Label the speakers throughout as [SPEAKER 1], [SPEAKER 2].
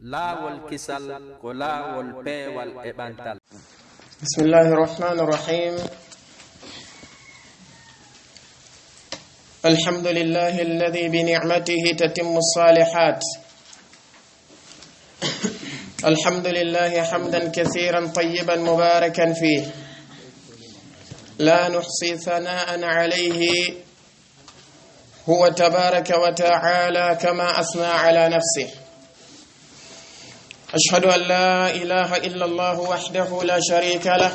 [SPEAKER 1] laawol kisal ko laawol peewal e ɓantal.
[SPEAKER 2] Bismillahi rahmani rahim. Alhamdulillahi alladhi bi ni'matihi tatimmu as-salihat. Alhamdulillahi hamdan kathiran tayyiban mubarakan fihi. La nuhsi thana'an alayhi huwa tabaraka wa ta'ala kama asna ala nafsihi. أشهد أن لا إله إلا الله وحده لا شريك له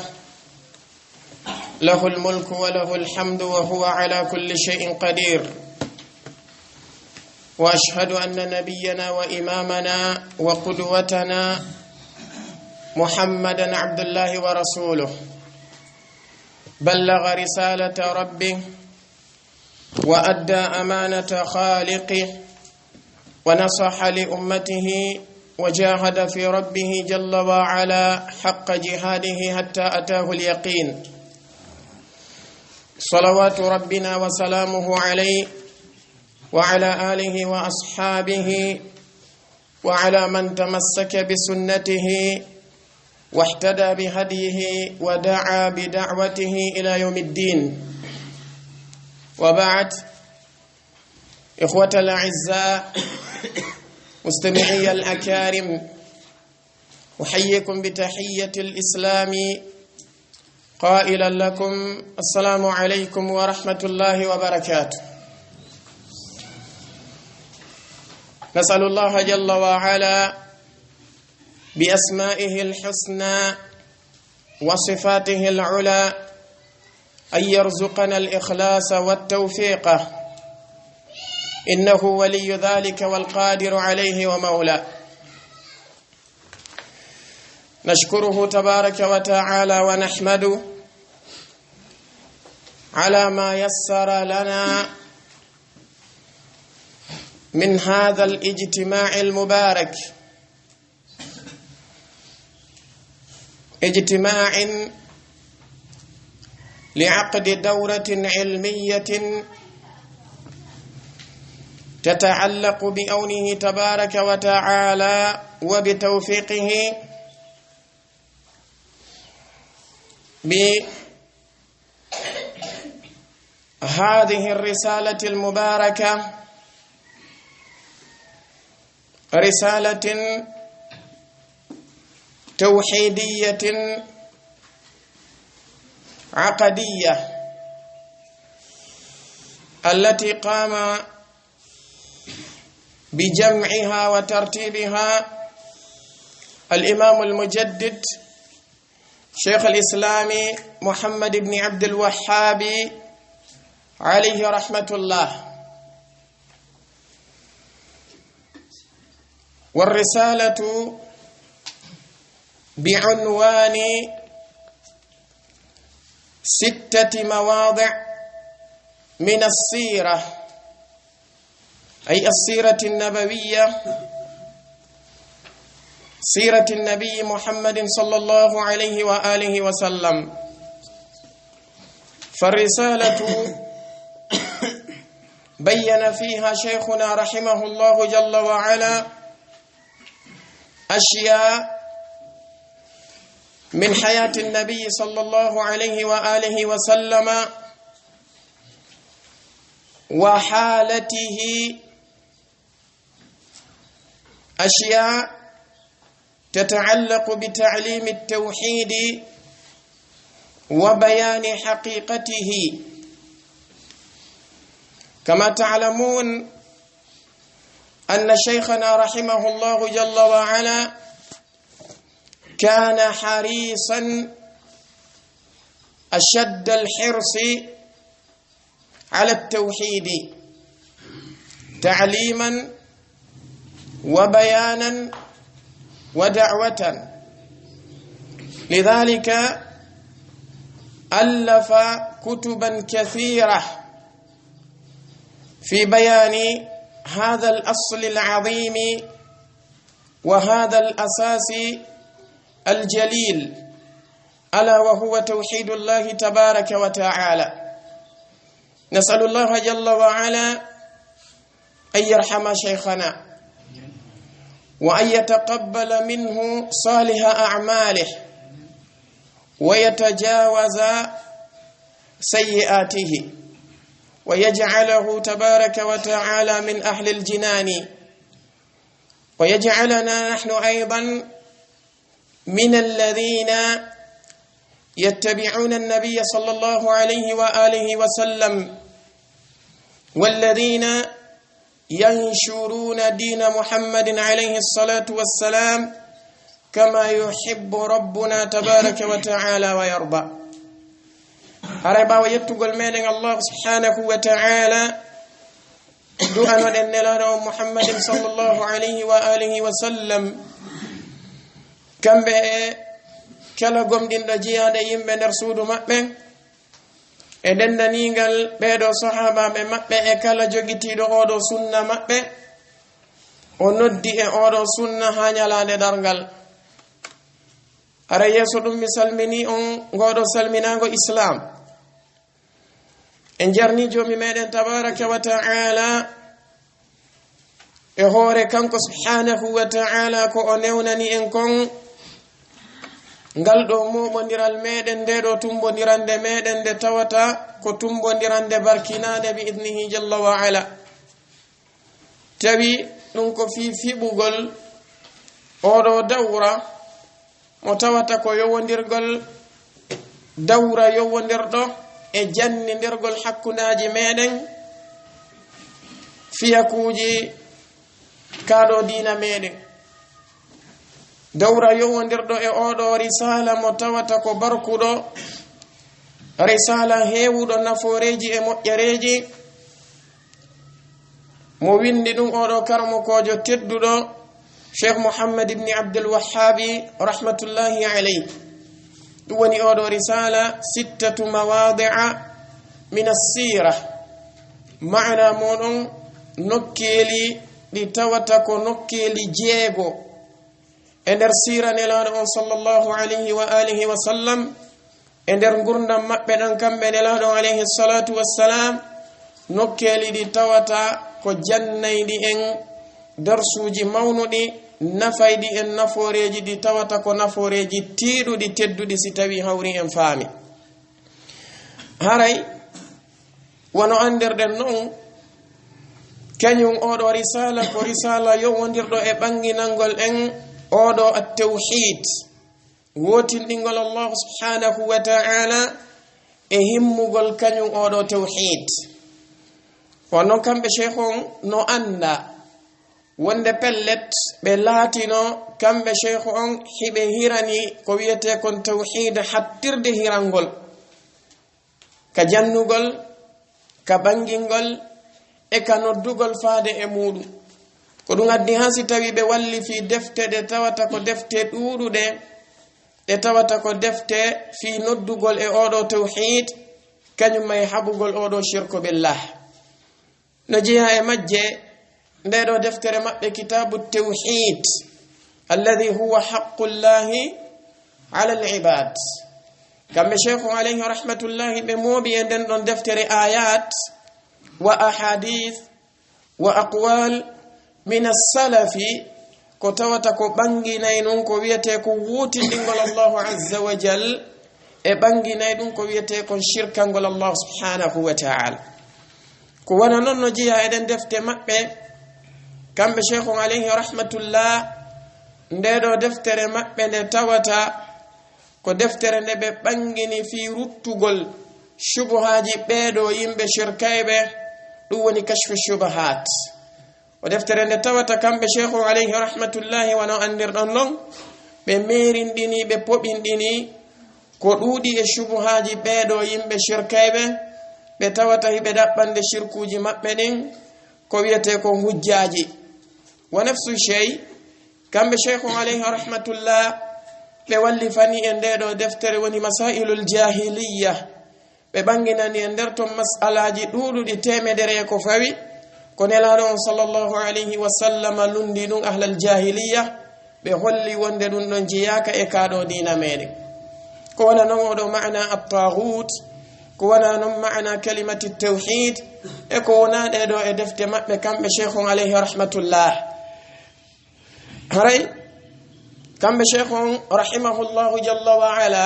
[SPEAKER 2] له الملك وله الحمد وهو على كل شيء قدير وأشهد أن نبينا وإمامنا وقدوتنا محمدا عبد الله ورسوله بلغ رسالة ربه وأدى أمانة خالقه ونصح لأمته وجاهد في ربه جل وعلا حق جهاده حتى أتاه اليقين صلوات ربنا وسلامه عليه وعلى آله وأصحابه وعلى من تمسك بسنته واهتدى بهديه ودعا بدعوته إلى يوم الدين. وبعد، إخوة الأعزاء مستمعي الأكارم، أحييكم بتحية الإسلام قائلا لكم السلام عليكم ورحمة الله وبركاته. نسأل الله جل وعلا بأسمائه الحسنى وصفاته العلى أن يرزقنا الإخلاص والتوفيق، إنه ولي ذلك والقادر عليه ومولاه. نشكره تبارك وتعالى ونحمده على ما يسر لنا من هذا الاجتماع المبارك، اجتماع لعقد دورة علمية تتعلق بعونه تبارك وتعالى وبتوفيقه بهذه الرسالة المباركة، رسالة توحيدية عقدية التي قام بجمعها وترتيبها الإمام المجدد شيخ الإسلام محمد بن عبد الوهاب عليه رحمة الله. والرسالة بعنوان 6 مواضع من السيرة، أي السيرة النبوية، سيرة النبي محمد صلى الله عليه وآله وسلم. فالرسالة بين فيها شيخنا رحمه الله جل وعلا أشياء من حياة النبي صلى الله عليه وآله وسلم وحالته، أشياء تتعلق بتعليم التوحيد وبيان حقيقته. كما تعلمون أن شيخنا رحمه الله جل وعلا كان حريصا أشد الحرص على التوحيد تعليما وبيانا ودعوة، لذلك ألف كتبا كثيرة في بيان هذا الأصل العظيم وهذا الأساس الجليل، ألا وهو توحيد الله تبارك وتعالى. نسأل الله جل وعلا أن يرحم شيخنا وأن يتقبل منه صالح أعماله ويتجاوز سيئاته ويجعله تبارك وتعالى من أهل الجنان ويجعلنا نحن أيضا من الذين يتبعون النبي صلى الله عليه وآله وسلم والذين ينشرون دين محمد عليه الصلاة والسلام كما يحب ربنا تبارك وتعالى ويرضى. أربا ويتقل من الله سبحانه وتعالى دعا ودن محمد صلى الله عليه وآله وسلم كم kala gomɗinɗo jiyaade yimɓe nder suudu maɓɓe e dendanigal ɓeeɗo sahabaɓe maɓɓe e kala jogitiiɗo oɗo sunna maɓɓe o noddi e oɗo sunna haa ñalaande dargal. Ara yeeso ɗum mi salmini on ngoɗo salminago islam en jarni joomi meɗen tabaraka wa ta'ala e hoore kanko subhanahu wa ta'ala ko o newnani en kon ngal ɗo moɓodiral meɗen nde ɗo tumbondirande meɗen nde tawata ko tumbondirande barkinade bi idnihi jalla wa ala. Tawi ɗum ko fiɓugol oɗo dawra mo tawata ko yowodirgol dawra yowodirɗo e jannidirgol hakkunaji meɗen fiyakuji kaɗo dina meɗen. dawra yowodirɗo e oɗo risala mo tawata ko barkuɗo risala heewuɗo naforeji e moƴƴereji mo windi ɗum oɗo karmokojo tedduɗo Sheikh Muhammad ibn Abdul Wahhabi rahmatullahi alayhi. ɗum woni oɗo risala 6 mawadi'a min as-sirah, maana moɗon nokkeli ɗi tawata ko nokkeli jeego e nder sira nelaɗo on sallallahu alayhi wa alihi wa sallam e nder gurdam maɓɓe ɗan kamɓe nelaɗo alayhi salatu wassalam, nokkeli ɗi tawata ko jannayɗi en darsuji mawnuɗi, nafayɗi en naforeji ɗi tawata ko naforeji tiiɗuɗi tedduɗi si tawi hawri en faami. haray wono andirɗen noon kañum oɗo risala ko risala yowodirɗo e ɓanginalngol en oɗo at-tawhid, wotinɗingol Allah subhanahu wa ta'ala e himmugol kañum oɗo tawhid. wono kamɓe cheikh on no anda wonde pellet ɓe laatino kamɓe cheikh on hiɓe hirani ko wiyete kon tawhid hattirde hirangol ka jannugol ka bangingol e ka noddugol faade e muɗum. ko ɗum addi ha si tawi ɓe walli fi defte ɗe tawata ko defte ɗuuɗuɗe ɗe tawata ko defte fi noddugol e oɗo tawhid kañum may haɓugol oɗo shirku billah. no jeeya e majje ndeɗo deftere maɓɓe kitabu tawhid alladhi huwa haqqullahi ala al-ibad. kamɓe cheikhu alayhi rahmatullahi ɓe mooɓi e nden ɗon deftere ayat wa ahadith wa aqwal min as-salafi ko tawata ko ɓanginay ɗum ko wiyete ko wuutindingol Allahu azza wa jal e ɓanginay ɗum ko wiyete kon shirkangol Allah subhanahu wa ta'ala. ko wana noon no jeeya eɗen defte maɓɓe kamɓe cheikhu alayhi rahmatullah ndeɗo deftere maɓɓe nde tawata ko deftere nde ɓe ɓangini fi ruttugol shubuhaji ɓeeɗo yimɓe shirkayɓe, ɗum woni kashfu shubahat. o deftere nde tawata kamɓe cheikhu alayhi rahmatullahi wano andirɗon non ɓe merindini ɓe poɓinɗini ko ɗuuɗi e shubuhaji ɓeeɗo yimɓe shirkayɓe ɓe tawata hiɓe ɗaɓɓande shirkuji maɓɓe ɗin ko wiyete ko hujjaji. wa nafsu shay kamɓe cheikhu alayhi rahmatullah ɓe walli fani e ndeɗo deftere woni masailul jahiliya, ɓe ɓanginani e nder ton masalaji ɗuuɗuɗi temedere e ko fawi ko nelaɗo on sallallahu alayhi wa sallam lundi ɗum ahlal jahiliya, ɓe holli wonde ɗum ɗon jeyaka e kaɗo dina meɗen. ko wona noon oɗo maana at-taghut, ko wona noon maana kalimati tawhid e ko wona ɗeɗo e defte maɓɓe kamɓe cheikhun alayhi rahmatullah. haray kambe sheikh on rahimahullahu jalla wa ala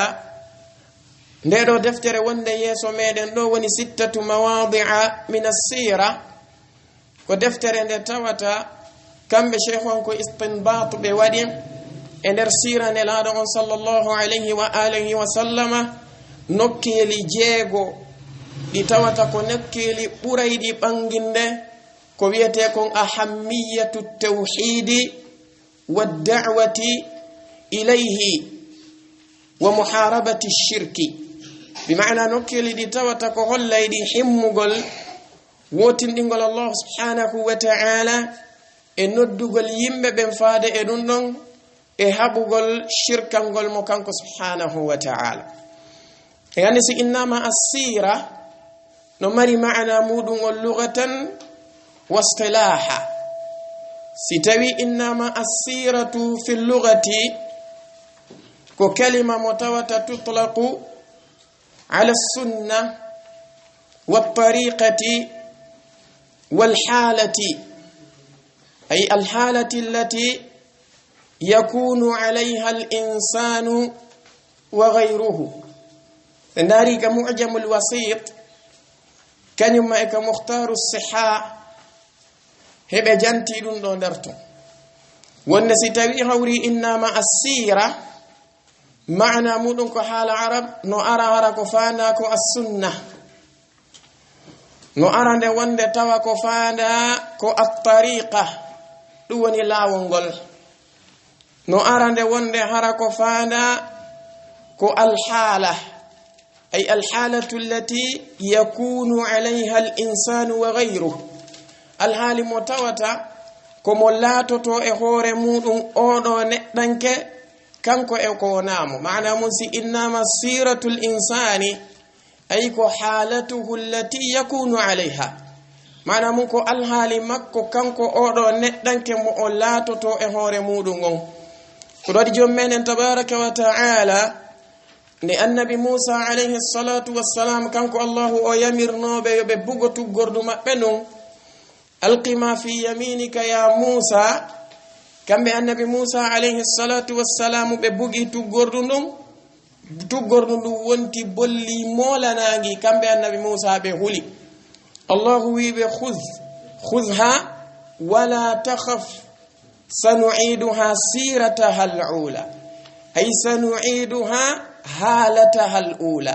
[SPEAKER 2] ndeɗo deftere wonde yeeso meɗen ɗo woni 6 mawadi'a min as-sira ko deftere nde tawata kambe sheikh on ko istinbat be wadi e nder sira nelaɗo on sallallahu alayhi wa alihi wa sallama nokkeli jeego ɗi tawata ko nokkeli ɓurayɗi ɓanginde ko wiyete kon ahammiyatu tawhidi wa da'wati ilayhi wa muharabati shirki bima'na nokkeli ɗi tawata ko hollayɗi himmugol wotinɗingol Allah subhanahu wa ta'ala e noddugol yimɓe ɓen faade e ɗum ɗon e haɓugol shirkangol mo kanko subhanahu wa ta'ala e andi si innama as-sira no mari ma'ana muɗum on lughatan wa istilaha si tawi innama as-siratu fi lughati ko kalima mo tawata tutlaqu ala as-sunnah wa at-tariqati wal halati ay al halati allati yakunu alayha al-insanu wa ghayruhu ndari ka mu'jamul wasit kanyuma e ka mukhtaru siha hebe janti dum do ndarto wonde si tawi hawri innama as-sira maana mudum ko hala arab no ara ko faanda ko as-sunnah no arande wonde tawa ko faanda ko at-tariqa du woni lawol no arande wonde hara ko faanda ko al-hala ay al-halatu allati yakunu alayha al-insanu wa ghayruhu al-hali mutawata ko mo latoto e hoore mudum odo neddanke kanko e ko namo maana mun si innama siratul insani ay ko halatuhu allati yakunu alayha maana mun ko al-hali makko kanko odo neddanke mo o latoto e hoore mudum on ko dadi jommenen tabaraka wa ta'ala ni annabi Musa alayhi salatu wassalam kanko Allahu o yamirnobe yobe bugotu gordu mabbe non alqima fi yaminika ya Musa kambe annabi Musa alayhi salatu wassalam be bugi tu gordu ndum wonti bolli molanangi kambe annabi Musa be huli Allahu wi be khudha wala takhaf sanu'iduha sirataha al-ula ay sanu'iduha halataha al-ula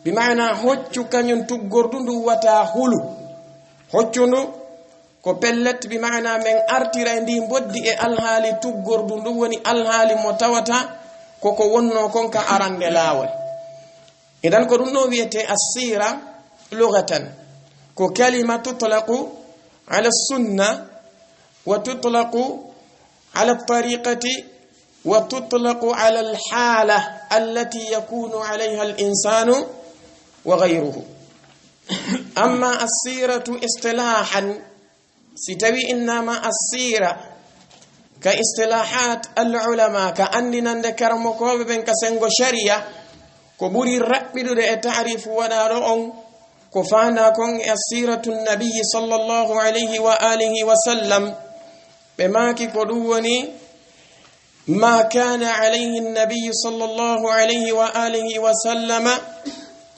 [SPEAKER 2] bima'na hoccu kanyun tuggordu ndu wata hulu hoccu ndu ko pellet bima'na men artira ndi boddi e alhaali tuggordu ndu woni alhaali mo tawata koko wonno konka arande lawol idan ko dum no wiyete as-sira lughatan ko kalima tutlaqu ala as-sunnah wa tutlaqu ala at-tariqati وتطلق على الحالة التي يكون عليها الإنسان وغيره أما السيرة اصطلاحا ستوي إنما السيرة كاصطلاحات العلماء كأننا ذكر مكوب بن كسنغو شريعة كبوري ربي تعريف ونالون كفانا كون السيرة النبي صلى الله عليه وآله وسلم بماكي كدوني ما كان عليه النبي صلى الله عليه وآله وسلم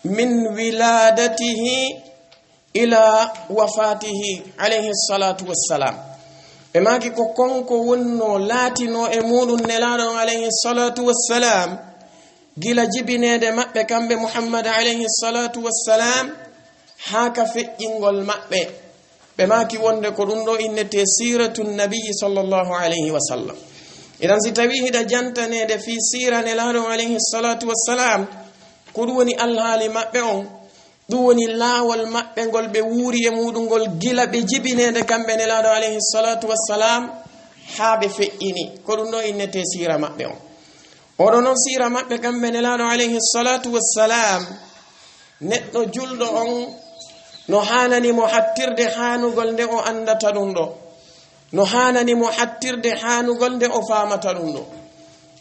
[SPEAKER 2] من ولادته إلى وفاته عليه الصلاة والسلام بما كي كونكو ونو لاتينو امودو نلانو عليه الصلاة والسلام جيلا جبينه de mabbe kambe Muhammad alayhi salatu wassalam haka feƴƴingol mabbe be maki wonde ko dum do innete siratun nabiy sallallahu alayhi wasallam idan si tawi hida jantanede fi sira nelaɗo alayhi salatu wassalam ko ɗum woni alhaali maɓɓe on ɗum woni laawol maɓɓe ngol ɓe wuuri e muɗum ngol gila ɓe jibinede kamɓe nelaɗo alayhi salatu wassalam haa ɓe feƴƴini ko ɗum ɗo innete sira maɓɓe on oɗo noon sira maɓɓe kamɓe nelaɗo alayhi salatu wassalam neɗɗo julɗo on no hanani mo hattirde hanugol nde o andata ɗum ɗo no hanani mo hattirde hanugol nde o famata ɗum ɗo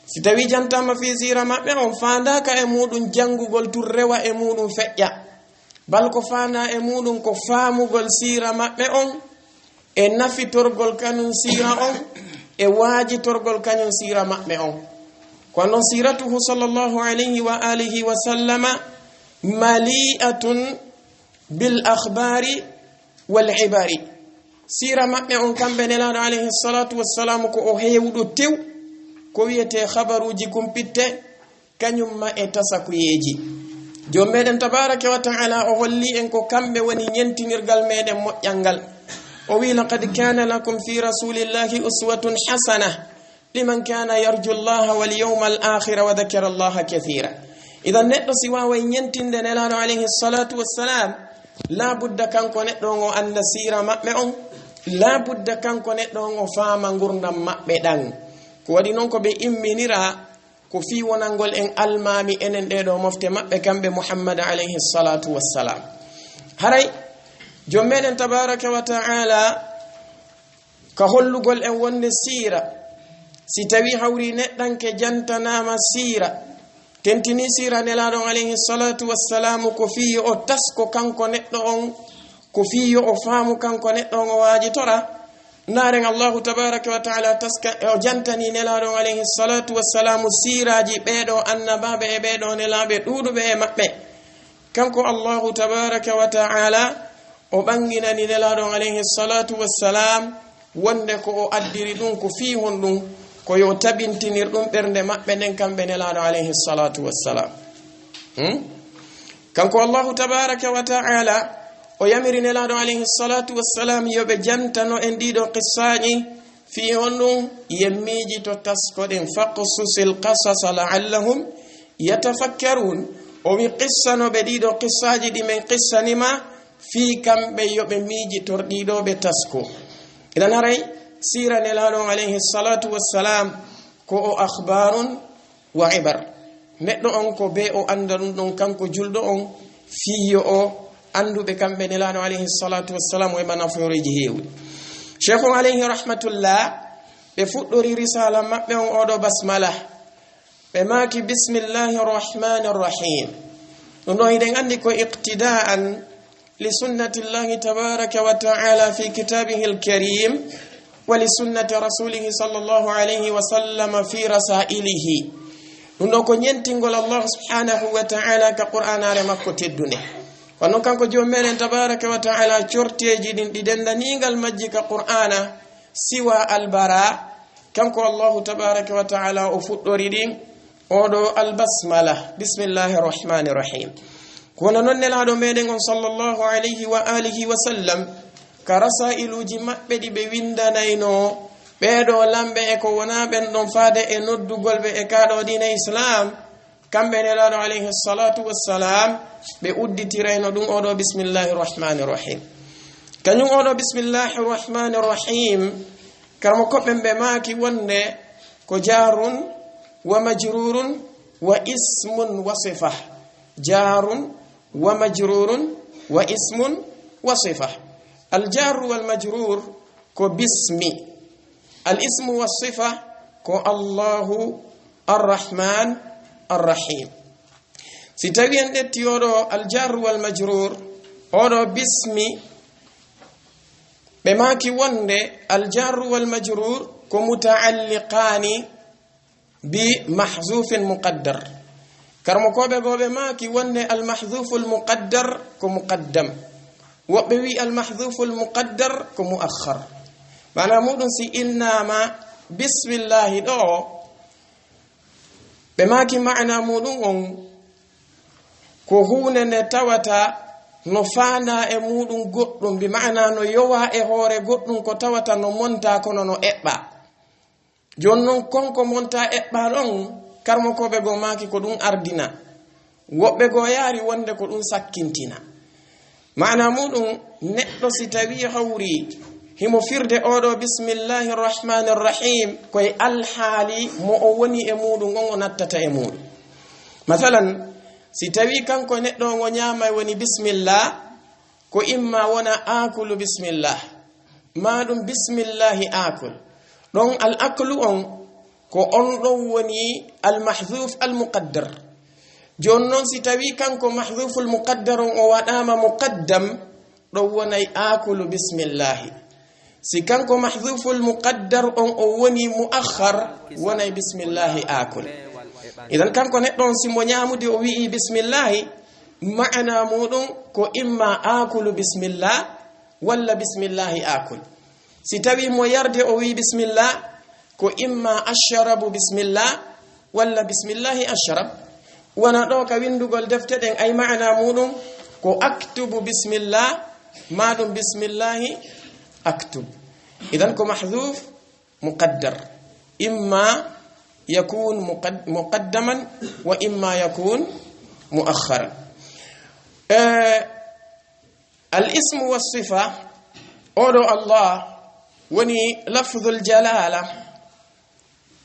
[SPEAKER 2] si tawi jantama fi sira maɓɓe on fandaka e muɗum jangugol tur rewa e muɗum feƴƴa bal ko fana e muɗum ko famugol sira maɓɓe on e nafitorgol kanum sira on e waajitorgol kañum sira maɓɓe on ko non siratuhu sallallahu alayhi wa alihi wa sallama mali'atun bil akhbari wal ibari sira maɓɓe on kamɓe nelaɗo alayhi salatu wassalam ko o heewɗo tew ko wiyete habaruji kumpitte kañum ma e tasakuyeji jom meɗen tabaraka wa taala o holli en ko kamɓe woni ñentinirgal meɗen moƴƴalngal o wi laqad kana lakum fi rasulillahi uswatun hasana liman kana yarju llaha wal yawma al akhira wa dhakara allaha kathira idan neɗɗo si wawa ñentinde nelaɗo alayhi salatu wassalam la budda kanko neɗɗo on o anda sira maɓɓe on la budda kanko neɗɗo on o faama gurdam maɓɓe ɗan ko waɗi noon ko ɓe imminira ko fi wonangol en almami enen ɗeɗo mofte maɓɓe kamɓe muhammad alayhi salatu wassalam haray jom meɗen tabaraka wa taala ka hollugol en wonde sira si tawi hawri neɗɗanke jantanama sira tentini sira nelaɗon alayhi salatu wassalamu ko fiyo o tasko kanko neɗɗo on ko fiyo o faamu kanko neɗɗo on o waajitora naren allahu tabaraka wa taala taska o jantani nelaɗon alayhi salatu wassalamu siraji ɓeɗo annabaɓe e ɓeɗo nelaɓe ɗuɗuɓe e maɓɓe kanko allahu tabaraka wa taala o ɓanginani nelaɗon alayhi salatu wassalam wonde ko o addiri ɗum ko fi hon ɗum ko yo tabintinir ɗum ɓernde maɓɓe nden kamɓe nelaɗo alayhi salatu wassalam kanko allahu tabaraka wa taala o yamiri nelaɗo alayhi salatu wassalam yoɓe jantano en ɗiɗo qissaji fi hon ɗum yemmiji to taskoɗen faqsusil qasasa laallahum yatafakkarun o wi qissanoɓe ɗiɗo qissaji ɗi men qissanima fi kamɓe yoɓe miijitorɗiɗoɓe tasko idan haray sira nelaɗon alayhi salatu wassalam ko o akhbarun wa ibar neɗɗo on ko be o anda ɗum ɗon kanko julɗo on fiyo o anduɓe kamɓe nelaɗo alayhi salatu wassalam o heɓa naforeji heewɗi cheikh on alayhi rahmatullah ɓe fuɗɗori risala maɓɓe on oɗo basmala ɓe maki bismillahi rrahmani rrahim ɗum ɗo hiɗen andi ko iqtida'an لسنة الله تبارك وتعالى في كتابه الكريم ولسنة رسوله صلى الله عليه وسلم في رسائله نونكو نينتيغول الله سبحانه وتعالى كقرآن على مكو تدوني ونون كانكو جومين تبارك وتعالى چورتيجي دي دندانيغال ماجي كقرآن سوى البراء كانكو الله تبارك وتعالى وفطوري دين اودو البسملة بسم الله الرحمن الرحيم kono non nelaɗo meɗen on sallllahu alayhi wa alihi wa sallam ka rasailuji maɓɓe ɗi ɓe windanayno ɓeɗo lamɓe e ko wona ɓen ɗon faade e noddugol ɓe e kaɗo dina islam kamɓe nelaɗo alayhi salatu wassalam ɓe udditirayno ɗum oɗo bismillahi rrahmani rrahim kañum oɗo bismillahi rrahmani rrahim karmo koɓɓen ɓe maaki wonde ko jarun wa majrurun wa ismun wa sifa jarun ومجرور واسم وصفة الجار والمجرور كو باسم الاسم والصفة كو الله الرحمن الرحيم ستوي أن تيورو الجار والمجرور أورو باسم بماكي وند الجار والمجرور كو متعلقان بمحذوف مقدر كرمكوبه غوبه ماكي وني المحذوف المقدر كمقدم وبوي المحذوف المقدر كمؤخر معنى مودن سي انما بسم الله دو بماكي معنى مودن ko hunde tawata no faana e mudum goddum bi maana no yowa e hoore goddum ko tawata no monta kono no ebba jonnon konko monta ebba don karmo ko be go maki ko dum ardina wobbe go yaari wonde ko dum sakkintina maana mudum neddo si tawi hawri himo firde odo bismillahir rahmanir rahim koy alhali mo o woni e mudum on o nattata e mudum masalan si tawi kanko neddo ngo nyaama woni bismillah ko imma wona akulu bismillah madum bismillah akul don al aklu on ko on do woni al mahdhuf al muqaddar jonnon si tawi kanko mahdhuf al muqaddar o wadama muqaddam do wonay akulu bismillah si kanko mahdhuful muqaddar on o woni muakhar wonay bismillahi akul idan kanko neɗɗo on simo ñamude o wi'i bismillahi ma'ana muɗum ko imma akulu bismillah walla bismillahi akul si tawi mo yarde o wi bismillah ko imma ashrabu bismillah walla bismillahi ashrab wana ɗo ka windugol defte ɗen ay ma'ana muɗum ko aktubu bismillah maɗum bismillahi aktub idan ko mahdhuf muqaddar imma yakun muqaddaman wa imma yakun muakharan الاسم والصفة أولو الله وني لفظ الجلالة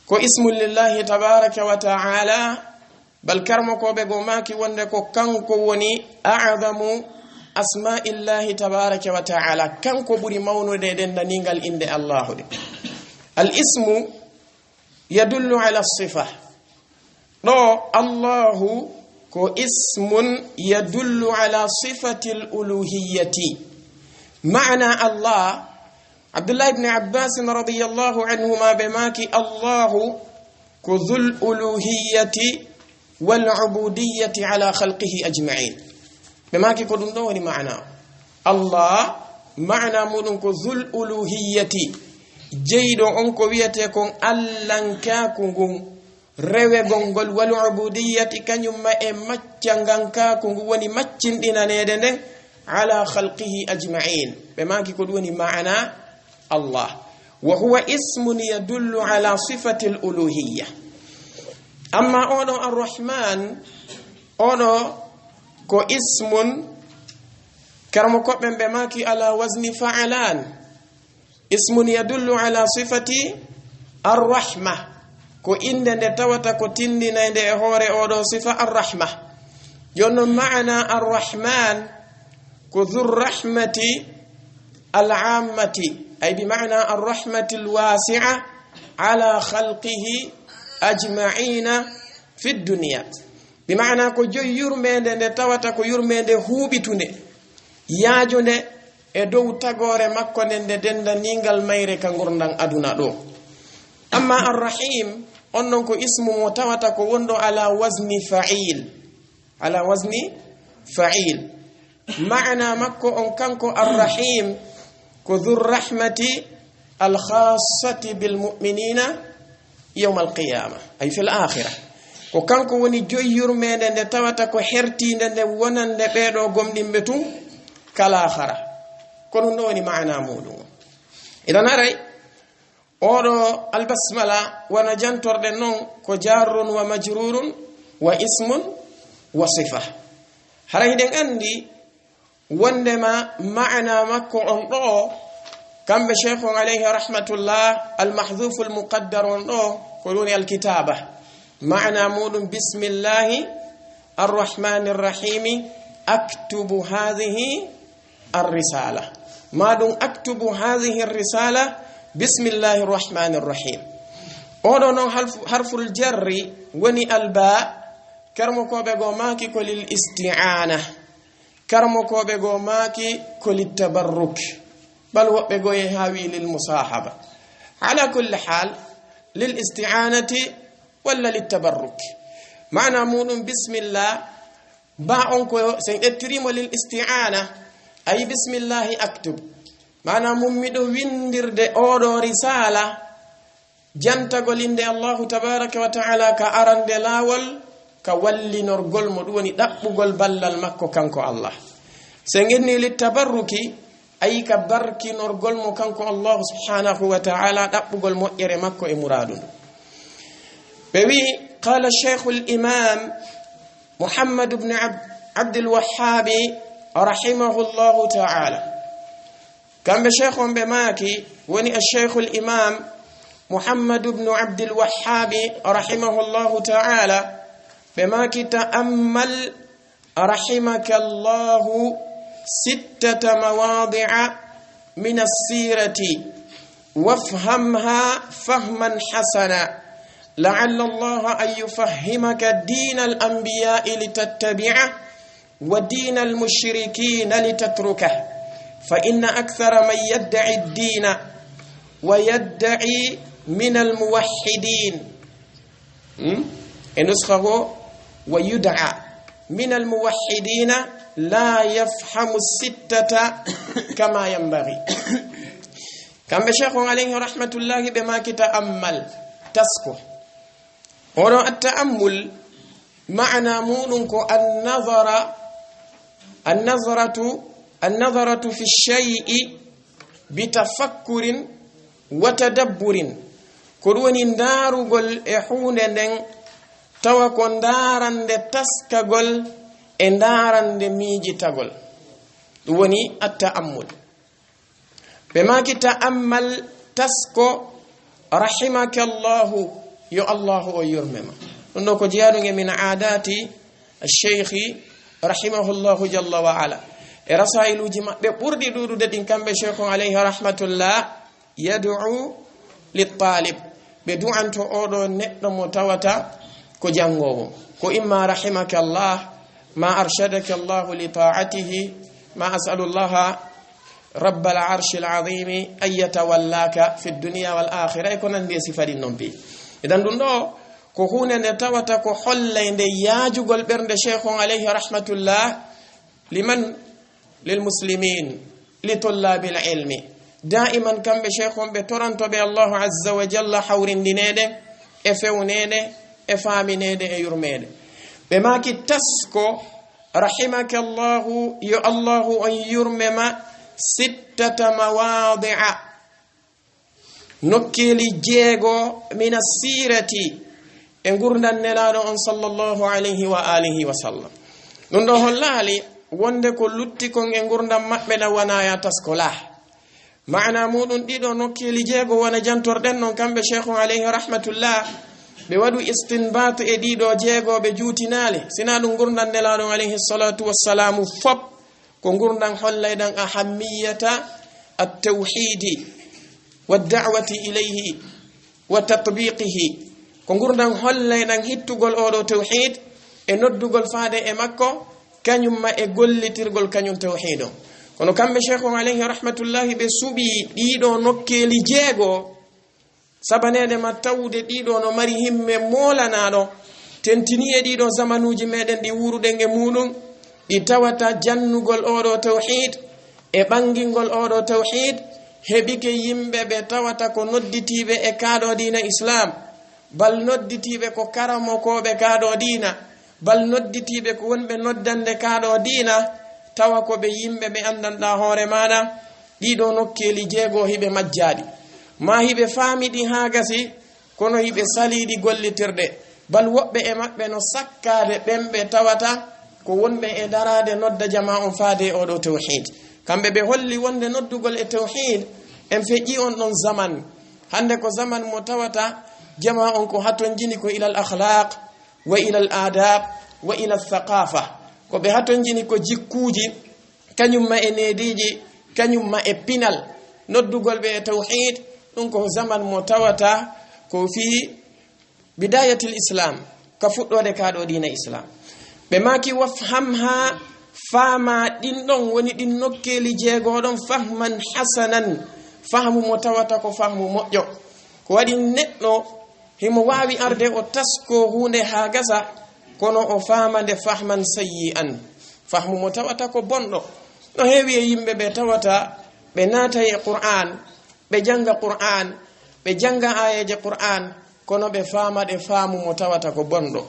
[SPEAKER 2] كو اسم لله تبارك وتعالى بل كرمكو بغماكي وندكو كانكو وني أعظم أسماء الله تبارك وتعالى كانكو بري مونو دين نينغال إند الله دي. الاسم يدل على الصفة لو الله كو اسم يدل على صفة الألوهية معنى الله عبد الله بن عباس رضي الله عنهما بماكي الله كو ذو الألوهية والعبودية على خلقه أجمعين بماكي كو دون معنى الله معنى مدن كو ذو الألوهية جيد أنكو ويتكم ألنكاكم rewe gongol wal ubudiyati kanyum ma e maccanganka ko woni maccindinanede nden ala khalqihi ajma'in be maki ko woni ma'ana Allah wa huwa ismun yadullu ala sifati al uluhiyya amma ono ar-rahman ono ko ismun karamo ko be maki ala wazni fa'alan ismun yadullu ala sifati ar-rahmah ko inde nde tawata ko tindinande e hoore oɗo sifa arrahma jonno maana arrahman ko dhurrahmati al'ammati ay bi maana arrahmati alwasi'a ala khalqihi ajma'ina fi dunya bi maana ko joy yurmede nde tawata ko yurmede huubitunde yaajonde e dow tagore makko nde denda ningal mayre ka gurdan aduna ɗo amma arrahim onnon ko ismu mo tawata ko wondo ala wazni fa'il maana makko on kanko arrahim ko dhur rahmati al khassati bil mu'minina yawm al qiyamah ay fil akhirah ko kanko woni joyyurmede nde tawata ko hertinde nde wonande beedo gomdimbe tun kala akhara kono no woni maana mudum idan aray oɗo albasmala wana jantorde non ko jarrun wa majrurun wa ismun wa sifa hara hiɗen andi wondema maana makko on ɗo kamɓe cheikh on alayhi rahmatullah almahdhufu almuqaddar on ɗo ko ɗuni alkitaba maana muɗum bismillahi arrahmani rrahimi aktubu hadhihi arrisala maɗum aktubu hadhihi arrisala بسم الله الرحمن الرحيم أودو نون حرف الجر وني الباء كرمكو بيغو ماكي كل الاستعانة كرمكو بيغو ماكي كل التبرك بل هو بيغو يهاوي للمصاحبة على كل حال للاستعانة ولا للتبرك معنى مون بسم الله باء سيئتريم للاستعانة أي بسم الله أكتب mana mummiɗo windirde oɗo risala jantagol inde Allahu tabaraka wa ta'ala ka arande lawol ka wallinorgol mo ɗum woni ɗaɓɓugol ballal makko kanko Allah se genni littabarruki ayi ka barkinorgol mo kanko Allahu subhanahu wa ta'ala ɗaɓɓugol moƴƴere makko e muradu ndu ɓe wi qala cheikhu l'imam Muhammad ibn Abdul Wahhabi rahimahullahu ta'ala كان شيخ بماكي وني الشيخ الإمام محمد بن عبد الوهاب رحمه الله تعالى بماكي تأمل رحمك الله 6 مواضع من السيرة وافهمها فهما حسنا لعل الله أن يفهمك دين الأنبياء لتتبعه ودين المشركين لتتركه فإن أكثر من يدعي الدين ويدعي من الموحدين نسخه ويدعى من الموحدين لا يفهم الستة كما ينبغي. كم بشيخ عليه رحمة الله بما كتأمل تسكو ورو التأمل معنى مونك النظرة في الشيء بتفكر وتدبر كروني ندارغول إحوندن توكون داران دي تسكغول انداران دي ميجي تغول وني التأمل بما كتأمل تسكو رحمك الله يا الله ويرمم نوكو جيادو من عادات الشيخ رحمه الله جل وعلا رسائل جمع بردي دودو دين كامبي شيخ عليه رحمة الله يدعو للطالب بدو أن تؤدو نقدم متوتا كو جانغو كو إما رحمك الله ما أرشدك الله لطاعته ما أسأل الله رب العرش العظيم أن يتولاك في الدنيا والآخرة يكون عندي صفة النبي إذن دون ko hunde tawata ko hollende yaajugol bernde cheikh alayhi rahmatullah liman lil muslimin li tullabil ilmi daiman kambe cheikh be toranto be allah azza wa jalla hawrindinede e fewnede e faminede e yurmede be maki tasko rahimaka allah ya allah an yurmema sittata mawadi'a nokkeli jeego min as-sirati e gurdan nelaɗo on sallallahu alayhi wa alihi wa sallam ɗum ɗo hollali wonde ko lutti kon e gurdam maɓɓe na wonaya taskola maana muɗum ɗiɗo nokkeli jeego wona jantorɗen noon kamɓe cheikhu alayhi rahmatullah ɓe waɗu istinbat e ɗiɗo jeegoɓe juutinali sina ɗum gurdan nelaɗo alayhi salatu wassalamu fop ko gurdan hollayɗan ahammiyata at-tawhidi wa da'wati ilayhi wa tatbiqihi ko gurdam hollayɗan hittugol oɗo tawhid e noddugol faade e makko kañum ma e gollitirgol kañum tawhid o kono kamɓe cheikh alayhi rahmatullahi ɓe suɓi ɗiɗo nokkeli jeego sabanede ma tawde ɗiɗo no mari himme molanaɗo tentini e ɗiɗo zamanuji meɗen ɗi wuruɗen e muɗum ɗi tawata jannugol oɗo tawhid e ɓangingol oɗo tawhid heɓike yimɓe ɓe tawata ko nodditiɓe e kaaɗo dina islam bal nodditiɓe ko karamokoɓe kaaɗo diina bal nodditiɓe ko wonɓe noddande kaaɗo diina tawa ko ɓe yimɓe ɓe andanɗa hoore maɗa ɗiɗo nokkeli jeego hiɓe majjaɗi ma hiɓe faamiɗi ha gasi kono hiɓe saliɗi gollitirɗe bal woɓɓe e maɓɓe no sakkade ɓenɓe tawata ko wonɓe e darade nodda jama on faade oɗo tawhid kamɓe ɓe holli wonde noddugol e tawhid en feƴƴi on ɗon zaman hande ko zaman mo tawata jama on ko haton jini ko ila al akhlaq wa ila al adab wa ila al thaqafa ko be haton jini ko jikkuji kanyum ma e nediji kanyum ma e pinal noddugol be tawhid dum ko zaman mo tawata ko fi bidayatil islam ka fuddode ka do dina islam be maki wafhamha fama din don woni din nokkeli jeego don fahman hasanan fahmu mo tawata ko fahmu moƴƴo ko wadi neddo himo wawi arde o tasko hunde ha gasa kono o famande fahman sayyi'an fahmu mo tawata ko bondo no heewi e yimbe be tawata be nata e qur'an be janga qur'an be janga ayaje qur'an kono be famade famu mo tawata ko bondo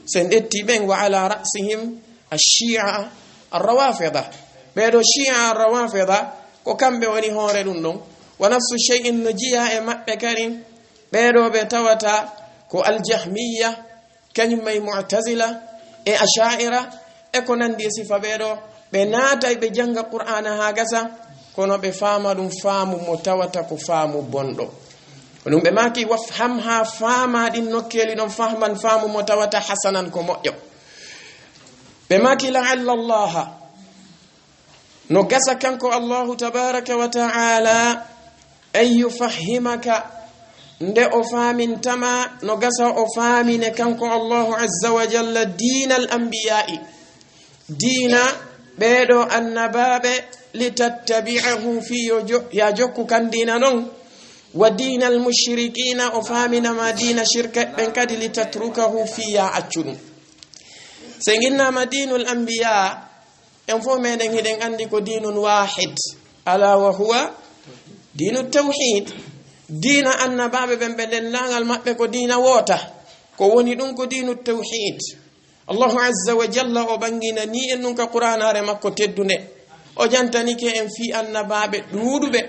[SPEAKER 2] sen detti ben wa ala ra'sihim ash-shi'a ar-rawafida be do shi'a ar-rawafida ko kambe woni hore dum don wa nafsu shay'in najiya e mabbe karim ɓeɗo ɓe tawata ko aljahmiya kañum may mu'tazila e asha'ira e ko nandi e sifa ɓeɗo ɓe naata ɓe janga qur'ana ha gasa kono ɓe faama ɗum faamu mo tawata ko faamu bonɗo ɗum ɓe maki wafham ha faama ɗin nokkeli ɗon fahman faamu mo tawata hasanan ko moƴƴo ɓe maki la'alla allaha no gasa kanko allahu tabaraka wa ta'ala an yufahhimaka nde o faamintama no gasa o faamine kanko allahu azza wa jalla diina al anbiya'i diina beedo annababe litattabi'ahu fi ya jokku kan dina non wa dinal mushrikina o famina ma dina shirka ben kadi litatrukahu fi ya accunu senginna madinul anbiya en fo meden hiden andi ko dinun wahid ala wa huwa dinut tawhid dina annababe ben beden langal mabbe ko dina wota ko woni dum ko dinut tawhid Allah azza wa jalla o bangina ni en nunka qur'anare makko teddunde o jantani ke en fi annababe duudube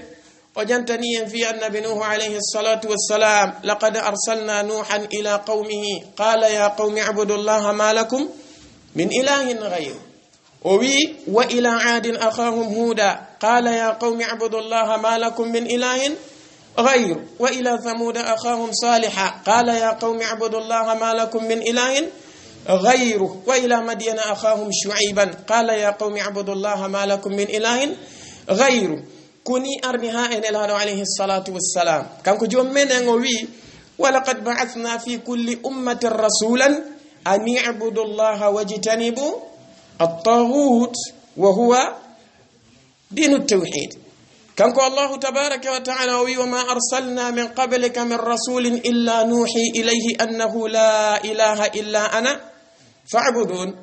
[SPEAKER 2] o jantani en fi annabi nuh alayhi salatu wassalam laqad arsalna nuhan ila qaumihi qala ya qaumi ibudullaha ma lakum min ilahin ghayru o wi wa ila adin akhahum huda qala ya qaumi ibudullaha ma lakum min ilahin ghayru wa ila thamud akhahum salihah qala ya qaumi ibudullaha ma lakum min ilahin غيره وإلى مدين أخاهم شعيبا قال يا قوم اعبدوا الله ما لكم من إله غيره كوني أرنها إن الله عليه الصلاة والسلام كان كجوم من أنوي ولقد بعثنا في كل أمة رسولا أن يعبدوا الله واجتنبوا الطاغوت وهو دين التوحيد كان الله تبارك وتعالى وما أرسلنا من قبلك من رسول إلا نوحي إليه أنه لا إله إلا أنا فاعبدون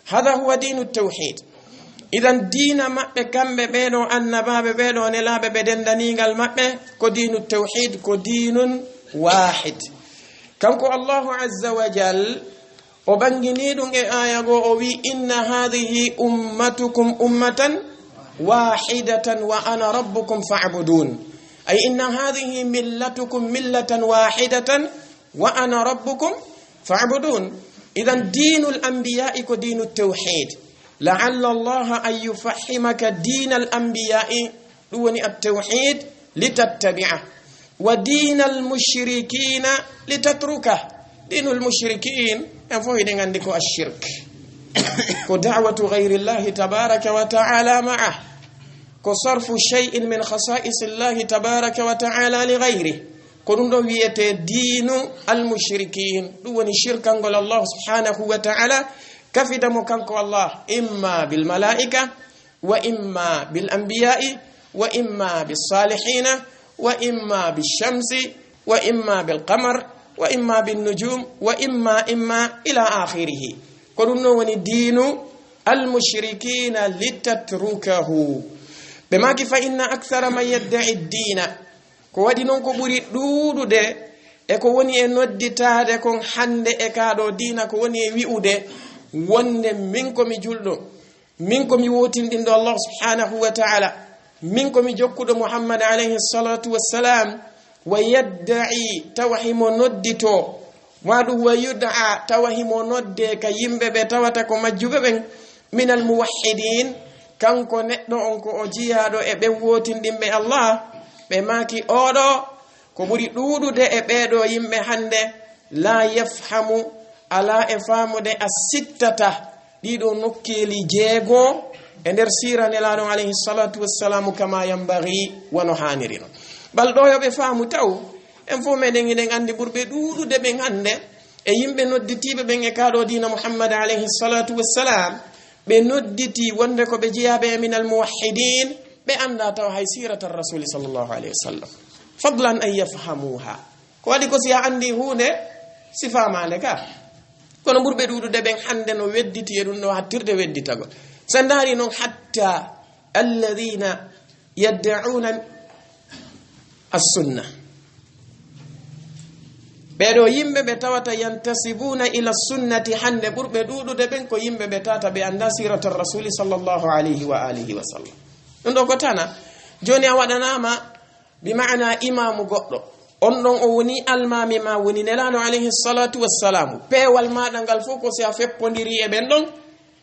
[SPEAKER 2] هذا هو دين التوحيد إذن دين مأبه كم ببينو أن باب ببينو نلا ببدن دنيغال مأبه كو دين التوحيد كو دين واحد كم كو الله عز وجل وبنجنيدون آية وي إن هذه أمتكم أمة واحدة وأنا ربكم فاعبدون أي إن هذه ملتكم ملة واحدة وأنا ربكم فاعبدون إذن دين الأنبياء كدين التوحيد لعل الله أن يفحمك دين الأنبياء دون التوحيد لتتبعه ودين المشركين لتتركه دين المشركين ينفوه عندك الشرك ودعوة غير الله تبارك وتعالى معه كصرف شيء من خصائص الله تبارك وتعالى لغيره كنون ويته دين المشركين دون شركا قال الله سبحانه وتعالى كفد مكانك الله إما بالملائكة وإما بالأنبياء وإما بالصالحين وإما بالشمس وإما بالقمر وإما بالنجوم وإما إلى آخره كنون دين المشركين لتتركه بما فإن أكثر من يدعي الدين ko wadi non ko buri duudude e ko woni e nodditaade kon hande e kaado diina ko woni e wi'ude wonde min ko mi juldo min ko mi wotindindo Allah subhanahu wa ta'ala min ko mi jokkudo Muhammad alayhi salatu wassalam wa yad'i tawhimo noddito wadu wa yud'a tawhimo nodde ka yimbe be tawata ko majjube ben min al muwahhidin kanko neddo on ko o jiyaado e be wotindimbe Allah be maki odo ko buri duudude e beedo yimbe hande la yafhamu ala e famude asittata dido nokkeli jeego e der sira nelado alayhi salatu wassalamu kama yambaghi wa no hanirino bal do yobe famu taw en fo meden iden andi burbe duudude be hande e yimbe nodditibe ben e kaado dina Muhammad alayhi salatu wassalam be nodditi wonde ko be jiyabe min al muwahhidin بأن توحي سيرة الرسول صلى الله عليه وسلم فضلا أن يفهموها كوالي كسي عندي هنا صفة مالك كنا بربي دودو دبن حندن وديتي يدون وحتر وديتي سنداري نون حتى الذين يدعون السنة بيدو يمبي بتاوتا ينتسبون إلى السنة حند بربي دودو دبن كو يمبي بتاتا بأن سيرة الرسول صلى الله عليه وآله وسلم ndo ko tana joni a wadanama bi maana imamu goddo on don o woni almami ma woni nelano alayhi salatu wassalamu pewal maada ngal foko si a feppondiri e ben don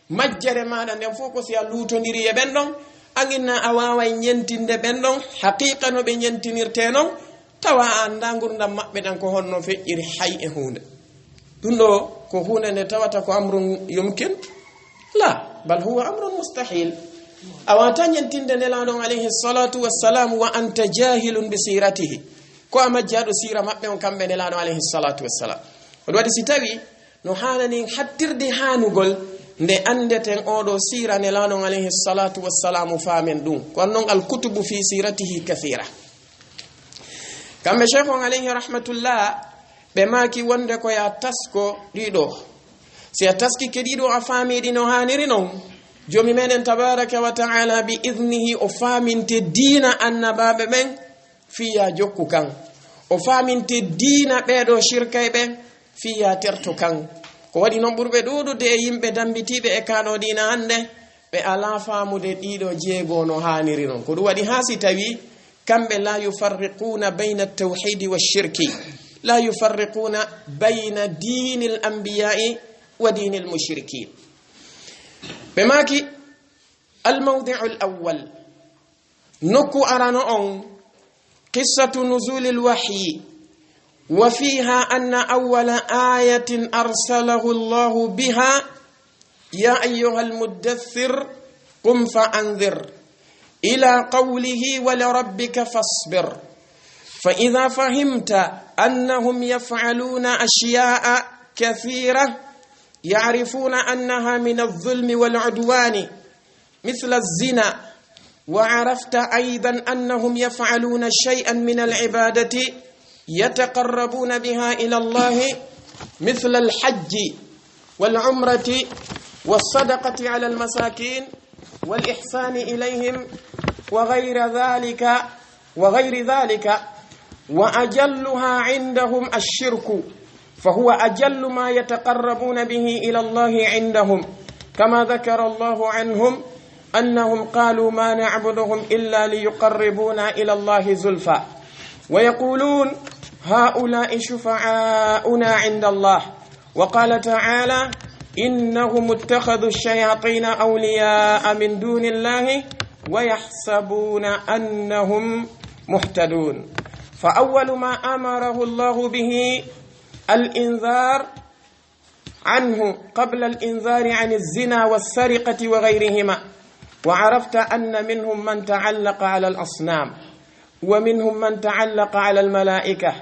[SPEAKER 2] majjere maada den foko si a lutondiri e ben don anginna a waaway nyentinde ben don haqiqa no be nyentinirte non tawa anda gurdam mabbe dan ko honno feƴƴiri hay e hunde dundo ko hunde ne tawata ko amrun yumkin la bal huwa amrun mustahil awatan tinde nelano alayhi salatu wassalam wa anta jahilun bi siratihi ko amajjado sira mabbe on kambe nelano alayhi salatu wassalam wadi sitawi no hanani hattirde hanugol nde andeten oɗo sira nelaɗon alayhi salatu wassalamu famen ɗum kono noon alkutubu fi siratihi kathira. kamɓe cheikh on alayhi rahmatullah ɓe maki wonde ko ya tasko ɗiɗo si a taski ke ɗiɗo a faamiɗi no haniri noon jomi meɗen tabaraka wa taala bi idnihi o faaminte diina annabaɓe ɓen fiya jokku kan, o faaminte diina ɓeɗo shirkay ɓen fiya terto kan. ko waɗi noon ɓurɓe ɗuɗude e yimɓe dambitiɓe e kaɗo diina hande ɓe ala faamude ɗiɗo jeego no haniri noon. ko ɗum waɗi ha si tawi kamɓe la yufarriquna bayna altawhidi washirki, la yufarriquna bayna dini l anbiyai wa dini l mushrikin. ɓe maki almawdiu l awwal nokku arano on qissatu nuzuli lwahyi wa fiha anna awwala ayatin arsalahu llahu biha ya ayuha almuddathir qum fa anzir ila qawlihi wa lirabbika fasbir fa idha fahimta annahum yaf'aluna ashya'a kathira يعرفون أنها من الظلم والعدوان مثل الزنا وعرفت أيضا أنهم يفعلون شيئا من العبادة يتقربون بها إلى الله مثل الحج والعمرة والصدقة على المساكين والإحسان إليهم وغير ذلك وأجلها عندهم الشرك فهو أجل ما يتقربون به إلى الله عندهم كما ذكر الله عنهم أنهم قالوا ما نعبدهم إلا ليقربونا إلى الله زلفى ويقولون هؤلاء شفعاؤنا عند الله وقال تعالى إنهم اتخذوا الشياطين أولياء من دون الله ويحسبون أنهم مهتدون فأول ما أمره الله به الإنذار عنه قبل الإنذار عن الزنا والسرقة وغيرهما وعرفت أن منهم من تعلق على الأصنام ومنهم من تعلق على الملائكة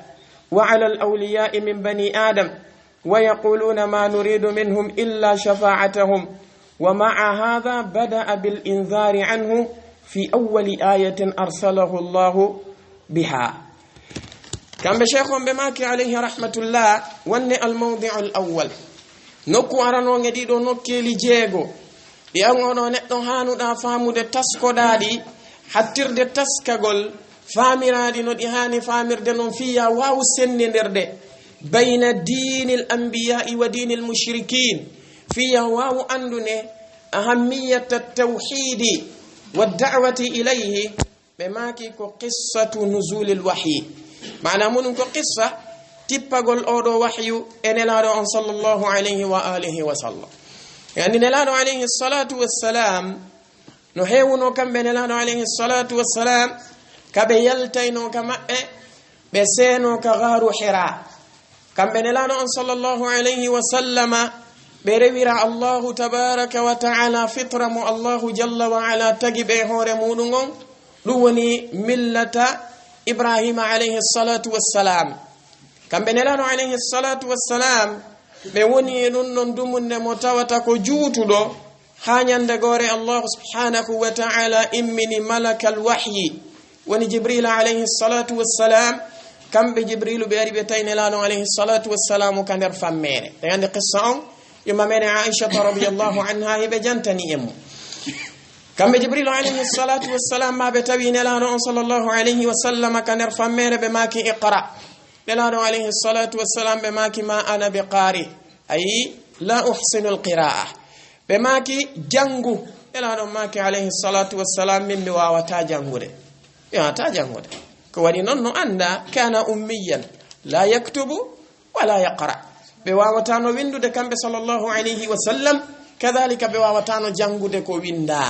[SPEAKER 2] وعلى الأولياء من بني آدم ويقولون ما نريد منهم إلا شفاعتهم ومع هذا بدأ بالإنذار عنه في أول آية أرسله الله بها. كان بشيخهم بماكي عليه رحمة الله واني الموضع الأول نكو أرانو نديدو نكي لجيغو يانغونو نتو هانو دا فامو دي تسكو دادي حتر دي تسكغول فاميرا دي نو دي هاني فامير دي نون فيا واو سني نردي بين دين الأنبياء ودين المشركين فيا واو أندوني أهمية التوحيد والدعوة إليه بماكي كو قصة نزول الوحي معنى منك قصة تبقى أودو وحي إن نلادو صلى الله عليه وآله وسلم يعني نلادو عليه الصلاة والسلام نحيونو كم بنلادو عليه الصلاة والسلام كبيلتينو كما بسينو كغار حراء كم بنلادو صلى الله عليه وسلم برير الله تبارك وتعالى فطرم الله جل وعلا تجب هور مولون لوني ملة إبراهيم عليه الصلاة والسلام كم بنلانو عليه الصلاة والسلام بوني نون دمون متوتك جوتو حانيان دغوري الله سبحانه وتعالى إمني ملك الوحي وني جبريل عليه الصلاة والسلام كم بجبريل بيربتين لانو عليه الصلاة والسلام كان يرفمين يعني قصة يما من عائشة رضي الله عنها هي بجنتني يمو كم جبريل عليه الصلاة والسلام ما بتوين لانو صلى الله عليه وسلم كان يرفمين بماكي اقرأ لانو عليه الصلاة والسلام بماكي ما أنا بقاري أي لا أحسن القراءة بماكي جنغو لانو ماكي عليه الصلاة والسلام من بواوتا جنغو يا تا جنغو كواني نونو أندا كان أميا لا يكتب ولا يقرأ بواوتانو ويندو دي كامبي صلى الله عليه وسلم كذلك بواوتانو جنغو دي كو ويندا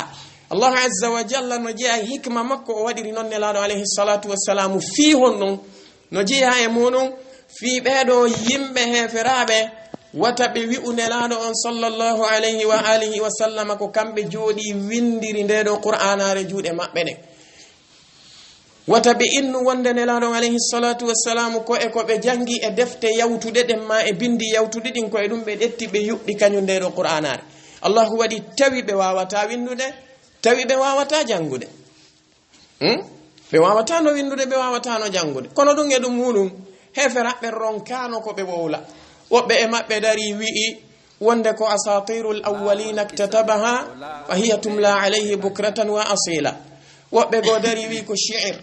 [SPEAKER 2] الله عز وجل نجي حكمة مكو ودي نون نلانو عليه الصلاة والسلام فيهن نجي هايمونو في بيدو يمبه فرابه وتبي نلانو صلى الله عليه وآله وسلم كو كامبي جودي وينديري ندو قرآن رجود مبنه watabe innu wonde nelaɗo alayhi salatu wassalamu ko e ko ɓe jangi e defte yawtude ɗen ma e bindi yawtude ɗin ko e ɗum ɓe ɗetti ɓe yuɓɓi kañum nde ɗo qur'anare allahu waɗi tawi ɓe wawata windude tawi ɓe wawata jangude ɓe wawata no windude ɓe wawata no jangude kono ɗum e ɗum muɗum heferaɓe ronkano ko ɓe wowla woɓɓe e maɓɓe dari wi'i wonde ko asatirul awwalina iktatabaha fa hiya tumla alayhi bukratan wa asila woɓɓe go dari wi ko shi'ir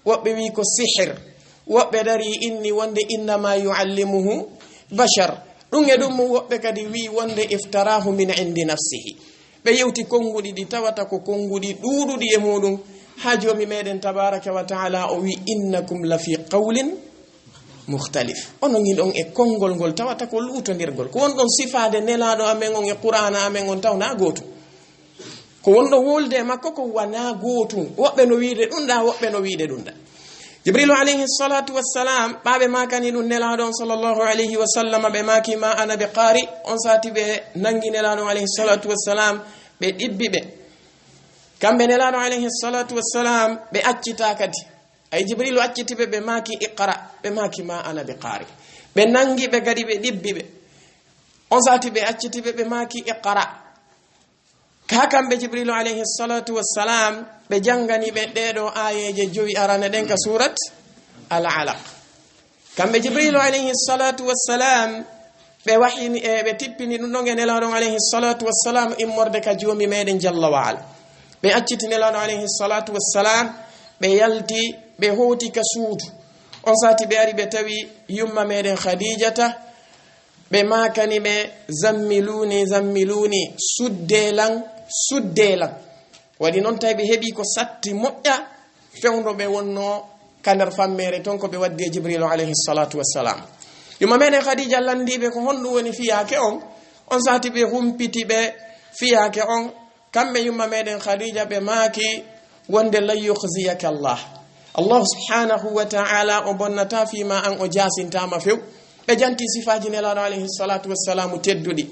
[SPEAKER 2] woɓɓe wi ko sihir woɓɓe dari inni wonde innama yuallimuhu bashar ɗum e ɗum woɓɓe kadi wi wonde iftarahu min indi nafsihi ɓe yewti konguɗi ɗi tawata ko konguɗi ɗuɗuɗi e muɗum ha jomi meɗen tabaraka wa taala o wi innakum la fi qawlin mukhtalif onon ɗon e konngol ngol tawata ko luutodirgol ko wonɗon sifade nelaɗo amen on e qur'ana amen on tawna gotum ko wonɗo wolde makko ko wana gotum woɓɓe no wiide ɗum ɗa woɓɓe no wiide ɗum ɗa jibrilu alayhi salatu wassalam ɓaɓe makani ɗum nelaɗo on sallllahu alayhi wa sallam ɓe maki ma ana bi qari on sati ɓe nangi nelaɗo alayhi salatu wassalam ɓe ɗibbi ɓe kamɓe nelaɗo alayhi salatu wassalam ɓe accita kadi ay jibrilu accitiɓe ɓe maki iqra ɓe maki ma ana bi qari ɓe nangi ɓe kadi ɓe ɗibbi ɓe on sati ɓe accitiɓe ɓe maki iqra ka kamɓe jibrilu alayhi salatu wassalam ɓe jangani ɓe ɗeɗo ayeje joyi arane ɗen ka surat al alaq kamɓe jibrilu alayhi salatu wassalam ɓe wahini e ɓe tippini ɗum ɗon e nelaɗon alayhi salatu wassalam immorde ka jomi meɗen jalla wa ala ɓe acciti nelaɗo alayhi salatu wassalam ɓe yalti ɓe hoti ka suudu on sati ɓe ari ɓe tawi yumma meɗen khadijata ɓe makani ɓe zammiluni suddelan waɗi noon tawi ɓe heeɓi ko satti moƴƴa fewdo ɓe wonno ka nder fammere ton ko ɓe waddi e jibrilu alayhi salatu wassalam yumma meɗen khadija landiɓe ko honɗum woni fiyake on sati ɓe humpiti ɓe fiyake on kamɓe yumma meɗen khadija ɓe maaki wonde lan yukhziyaka allah subhanahu wa ta'ala o bonnata fima an o jasintama few ɓe janti sifaji nelaɗo alayhi salatu wassalamu tedduɗi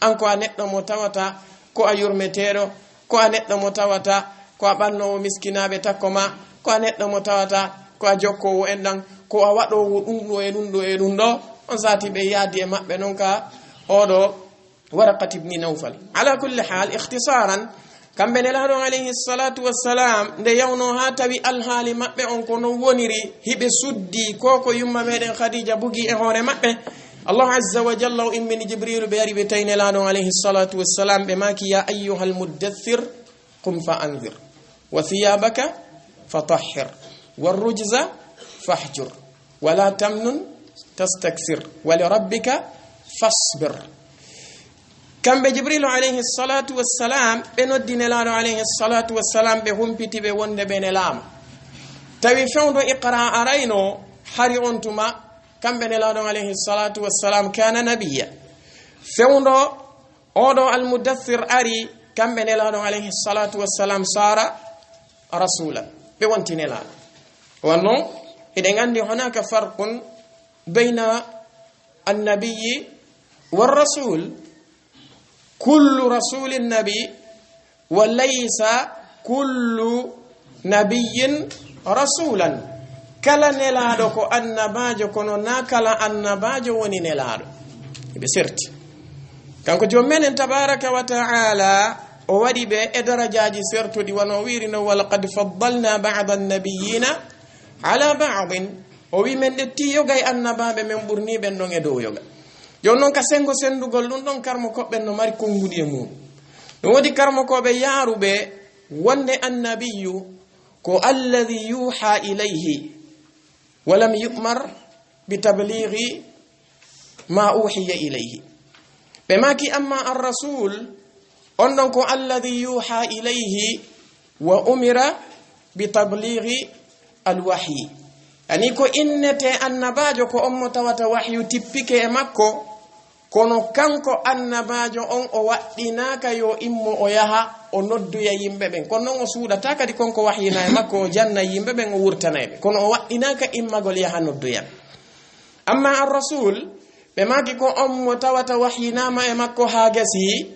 [SPEAKER 2] an ko a neɗɗo mo tawata ko a yurmeteɗo ko a neɗɗo mo tawata ko a ɓannowo miskinaɓe takko ma ko a neɗɗo mo tawata ko a jokkowo en ɗan ko a waɗowo ɗum ɗo e ɗum ɗo e ɗum ɗo on sati ɓe yaadi e maɓɓe noon ka oɗo waraqat ibni nawfal ala kulli hal ikhtisaran kamɓe nelaɗo alayhi salatu wassalam nde yawno ha tawi alhaali maɓɓe on ko non woniri hiɓe suddi ko yumma meɗen khadija bugi e hoore maɓɓe allah azza wa jalla o immini jibrilu ɓe ari ɓe tawi nelaɗo alayhi salatu wassalam ɓe maki ya ayyuha almuddathir qum fa anzir wa thiyabaka fatahhir warrujza fahjur wala tamnun tastakthir wa lirabbika fasbir kamɓe jibrilu alayhi salatu wassalam ɓe noddi nelaɗo alayhi salatu wassalam ɓe humpiti ɓe wonde ɓe nelama tawi fewdo iqra arayno hari on tuma kamɓe nelaɗo alayhi salatu wassalam kana nabiya fewdo oɗo almudaththir ari kamɓe nelaɗo alayhi salatu wassalam sara rasulan ɓe wonti nelaɗo wanno eɗen andi hunaka farqun bayna annabiyi warrasul kullu rasulin nabi wa laysa kullu nabiyyin rasulan kala nelaɗo ko annabajo kono na kala annabajo woni nelaɗo ɓe serti kanko jom menen tabaraka wa ta'ala o waɗi ɓe e darajaji sertuɗi wano wirino walaqad faddalna ba'da annabiyina ala ba'din o wi men ɗetti yogay annabaɓe men ɓurni ɓen ɗon e dow yoga joni noon ka sengo sendugol ɗum ɗon karmo koɓɓen no mari konngudi e mum ɗum woodi karmo koɓe yaaruɓe wonde annabiyu ko alladi yuha ilayhi walam yumar bitablighi ma uhiya ilayhi ɓe maki amma arrasul on ɗon ko alladi yuha ilayhi wa umira bitablighi alwahyi yani ko innete annabajo ko on mo tawata wahyu tippike e makko kono kanko annabajo on o waɗɗinaka yo immo o yaha o nodduya yimɓe ɓen kono noon o suuɗata kadi konko wahyina e makko o janna yimɓe ɓen o wurtanayɓe kono o waɗɗinaka immagol yaha nodduyan amma arrasul ɓe maki ko on mo tawata wahyinama e makko ha gasi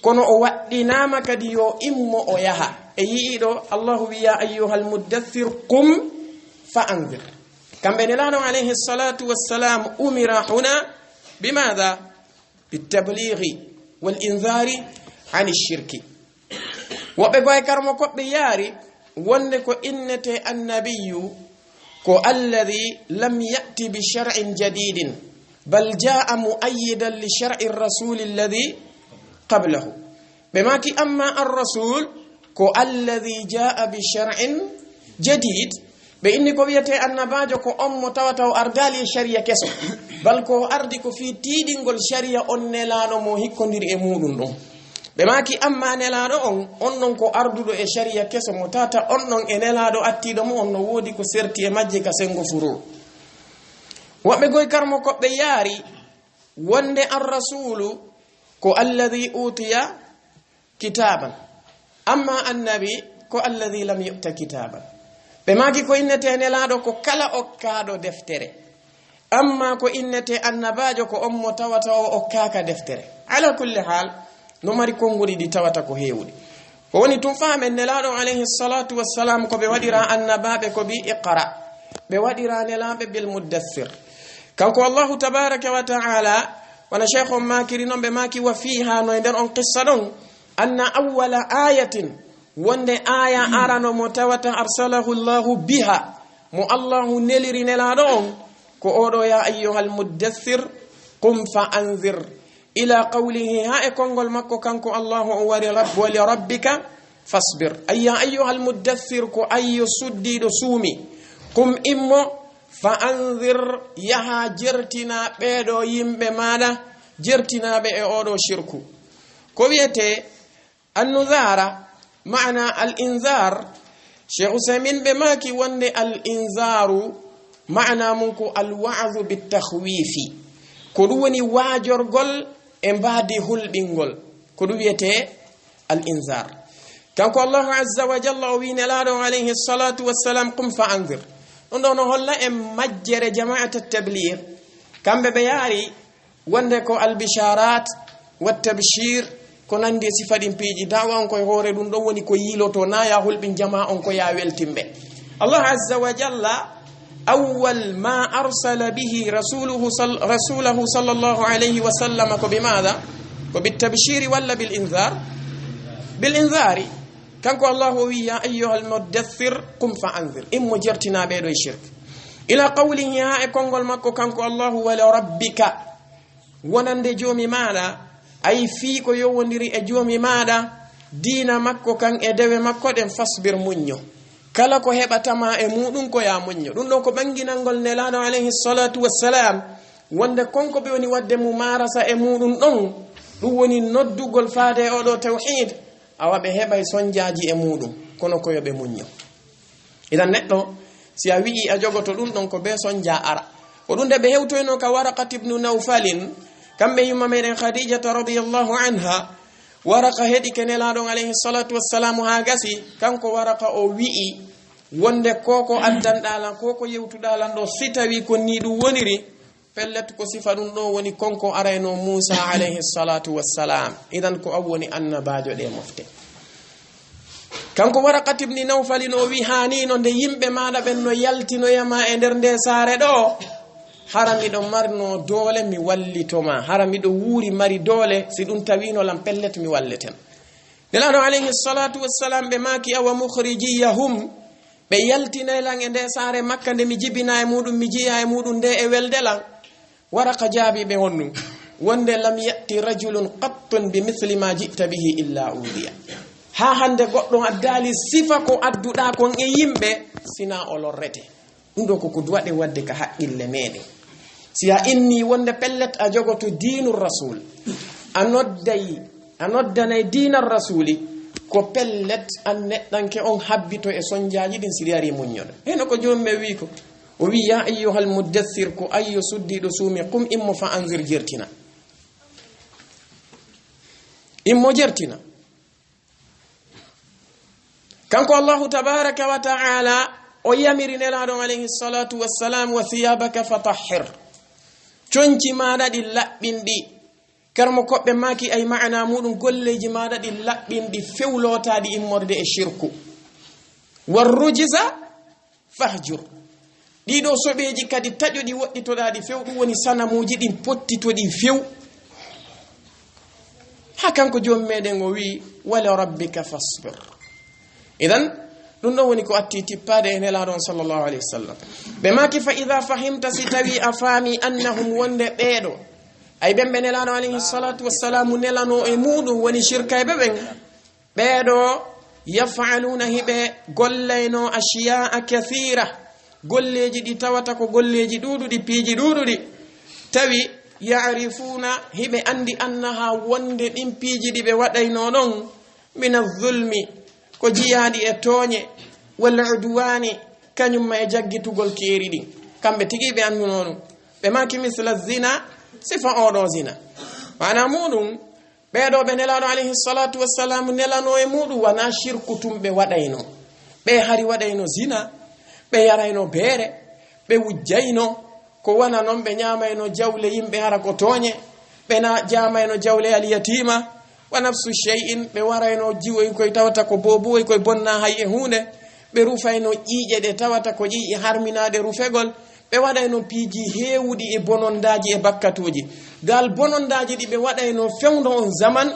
[SPEAKER 2] kono o waɗɗinama kadi yo immo o yaha e yiiɗo allahu wiya ayyuhal muddaththir qum fa anzir kamɓe nelaɗo alayhi salatu wassalam umira huna bimadha bitablighi wal inzari ani shirki woɓɓe goye karmo koɓɓe yaari wonde ko innete annabiyu ko alladi lam ya'ti bi shar'in jadidin bal jaa mu'ayyidan li shar'i ar-rasul alladhi qablahu ɓe maki amma ar-rasul ko alladi jaa bi shar'in jadid ɓe inni ko wiyete annabajo ko on mo tawata o ardali e sharia keso bal ko ardi ko fi tiiɗingol sharia on nelaɗo mo hikkodiri e muɗum ɗum ɓe maki amma nelaɗo on non ko arduɗo e sharia keso mo tata on non e nelaɗo attiɗo mo on no woodi ko serti e majje ka sengo furo woɓɓe goy karmo koɓɓe yaari wonde ar-rasulu ko alladi utiya kitaban amma annabi ko alladi lam yu'ta kitaban ɓe maki ko innete nelaɗo ko kala okkaɗo deftere amma ko innete annabajo ko on mo tawata o okkaka deftere ala kulli hal no mari konngudi ɗi tawata ko heewɗi ko woni tum faamen nelaɗo alayhi salatu wassalam ko ɓe waɗira annabaɓe ko bi iqra ɓe waɗira nelaɓe bil muddathir kanko allahu tabaraka wa taala wana cheikh on makiri noon ɓe maki wa fiha no e nder on qissa ɗon anna awwala ayatin wonde aya arano mo tawata arsalahu llahu biha mo allahu neliri nelaɗo on ko oɗo ya ayyuhal muddathir qum fa anzir ila qawlihi ha e konngol makko kanko allahu o wari wali rabbika fasbir ayya ayyuhal muddathir ko ayyo suddiɗo suumi qum immo fa anzir yaha jertina ɓeɗo yimɓe maɗa jertinaɓe e oɗo shirku ko wiyete annuzara معنى الإنذار شيخ سامين بماكي وند الإنذار معنى منكو الوعظ بالتخويف كدوني واجر قل امبادي هل بنقل كدويته الإنذار كانكو الله عز وجل وين لادو عليه الصلاة والسلام قم فأنذر ندون هلا مجر جماعة التبليغ كان ببياري وندكو البشارات والتبشير ko nande sifadin peji dawa on koy hore dum do woni ko yiloto na ya hulbin jama on ko ya weltimbe Allah azza wa jalla awwal ma arsala bihi rasuluhu sallallahu alayhi wa sallam ko bimada ko bitabshiri walla bil inzari kanko Allah wi ya ayyuhal mudaththir qum fa anzir immo jertina be do shirk ila qawlihi ha e kongol makko kanko Allah wa rabbika wonande jomi mala ay fii ko yowondiri e joomi maɗa diina makko kan e dewe makko ɗen fasbir muñño kala ko heɓatama e muɗum ko ya muñño ɗum ɗon ko ɓanginalngol nelaɗo alayhi salatu wassalam wonde konko ɓe woni wadde mu marasa e muɗum ɗon ɗum woni noddugol faade e oɗo tawhid awa ɓe heɓay sonjaji e muɗum kono ko yoɓe muñño idan neɗɗo si a wi'i a jogoto ɗum ɗon ko be sonja ara ko ɗum de ɓe hewtoyno ka Waraqat ibnu Nawfalin kamɓe yumma meɗen khadijata radiyallahu anha Waraqa heɗi ke nelaɗon alayhi salatu wassalamu ha gasi kanko Waraqa o wi'i wonde koko addanɗalan koko yewtuɗalan ɗo si tawi ko ni ɗum woniri pellet ko sifa ɗum ɗo woni konko arayno Musa alayhi salatu wassalam idan ko an woni annabajo ɗe mofte kanko Waraqat ibn Nawfal no wi hanino nde yimɓe maɗa ɓen no yaltinoyama e nder nde saare ɗo hara miɗo marno doole mi wallitoma hara miɗo wuuri mari doole si ɗum tawinolam pellet mi walleten nelaɗo alayhi salatu wassalam ɓe maki awa mukhrijiyahum ɓe yaltinaylan e nde saare makka nde mi jibina e muɗum mi jiya e muɗum nde e weldelan Waraqa jaabi ɓe honɗum wonde lam yatti rajulun qattun bi mithli ma jita bihi illa udiya ha hande goɗɗo addali sifa ko adduɗa kon e yimɓe sina o lorrete ɗum ɗo koko duwaɗe wadde ka haqqille meɗen si a inni wonde pellet a jogoto diinur rasul a noddanay diinar rasuli ko pellet an neɗɗanke on habbito e sonjaji ɗin siri ari muññoɗo heno ko jomume wi ko o wi ya ayyuhal muddathir ko ayyo suddiɗo suumi qum immo fa anzir jertina immo jertina kanko Allahu tabaraka wa ta'ala o yamiri nelaɗon alayhi salatu wassalam wa thiyabaka fatahhir conci maɗa ɗi laɓɓinɗi karmo koɓɓe maki ay ma'ana muɗum golleji maɗa ɗi laɓɓinɗi fewlotaɗi immorde e shirku warrujisa fahjur ɗiɗo soɓeji kadi taƴoɗi woɗɗitoɗaɗi few ɗum woni sanamuji ɗin pottitoɗi few ha kanko joom meɗen o wi wala rabbika fasbir. idan ɗum ɗon woni ko atti tippade e nelaɗon sallllahu alayhi wa sallam. ɓe maki fa ida fahimta, si tawi a faami annahum wonde ɓeeɗo ay ɓen ɓe nelaɗo alayhi salatu wassalamu nelano e muɗum woni shirka e ɓeɓen ɓeeɗo yafaluna hiɓe gollayno ashiya'a kathira, golleji ɗi tawata ko golleji ɗuɗuɗi piiji ɗuɗuɗi, tawi yarifuna hiɓe andi annaha wonde ɗin piiji ɗi ɓe waɗayno ɗon min azulmi ko jiyaɗi e tooñe wal udwani kañumma e jaggitugol keeri ɗin, kamɓe tigi ɓe anduno ɗum. ɓe maki misla zina, sifa oɗo zina mana muɗum ɓeeɗo ɓe nelaɗo alayhi salatu wassalamu nelano e muɗum wona shirku tum ɓe waɗayno. ɓe hari waɗayno zina, ɓe yarayno beere, ɓe wujjayno ko wona noon, ɓe ñamayno jawle yimɓe hara ko tooñe, ɓe jamayno jawle al yatima wa nafsu shay'in, ɓe warayno jiwoy koye tawata ko bobuwoy koye bonna hay e hunde, ɓe rufayno ƴiiƴe ɗe tawata ko ƴiiƴe harminaɗe rufegol, ɓe waɗayno piiji heewuɗi e bonondaji e bakkatuji. gal bonondaji ɗi ɓe waɗayno fewdo on zaman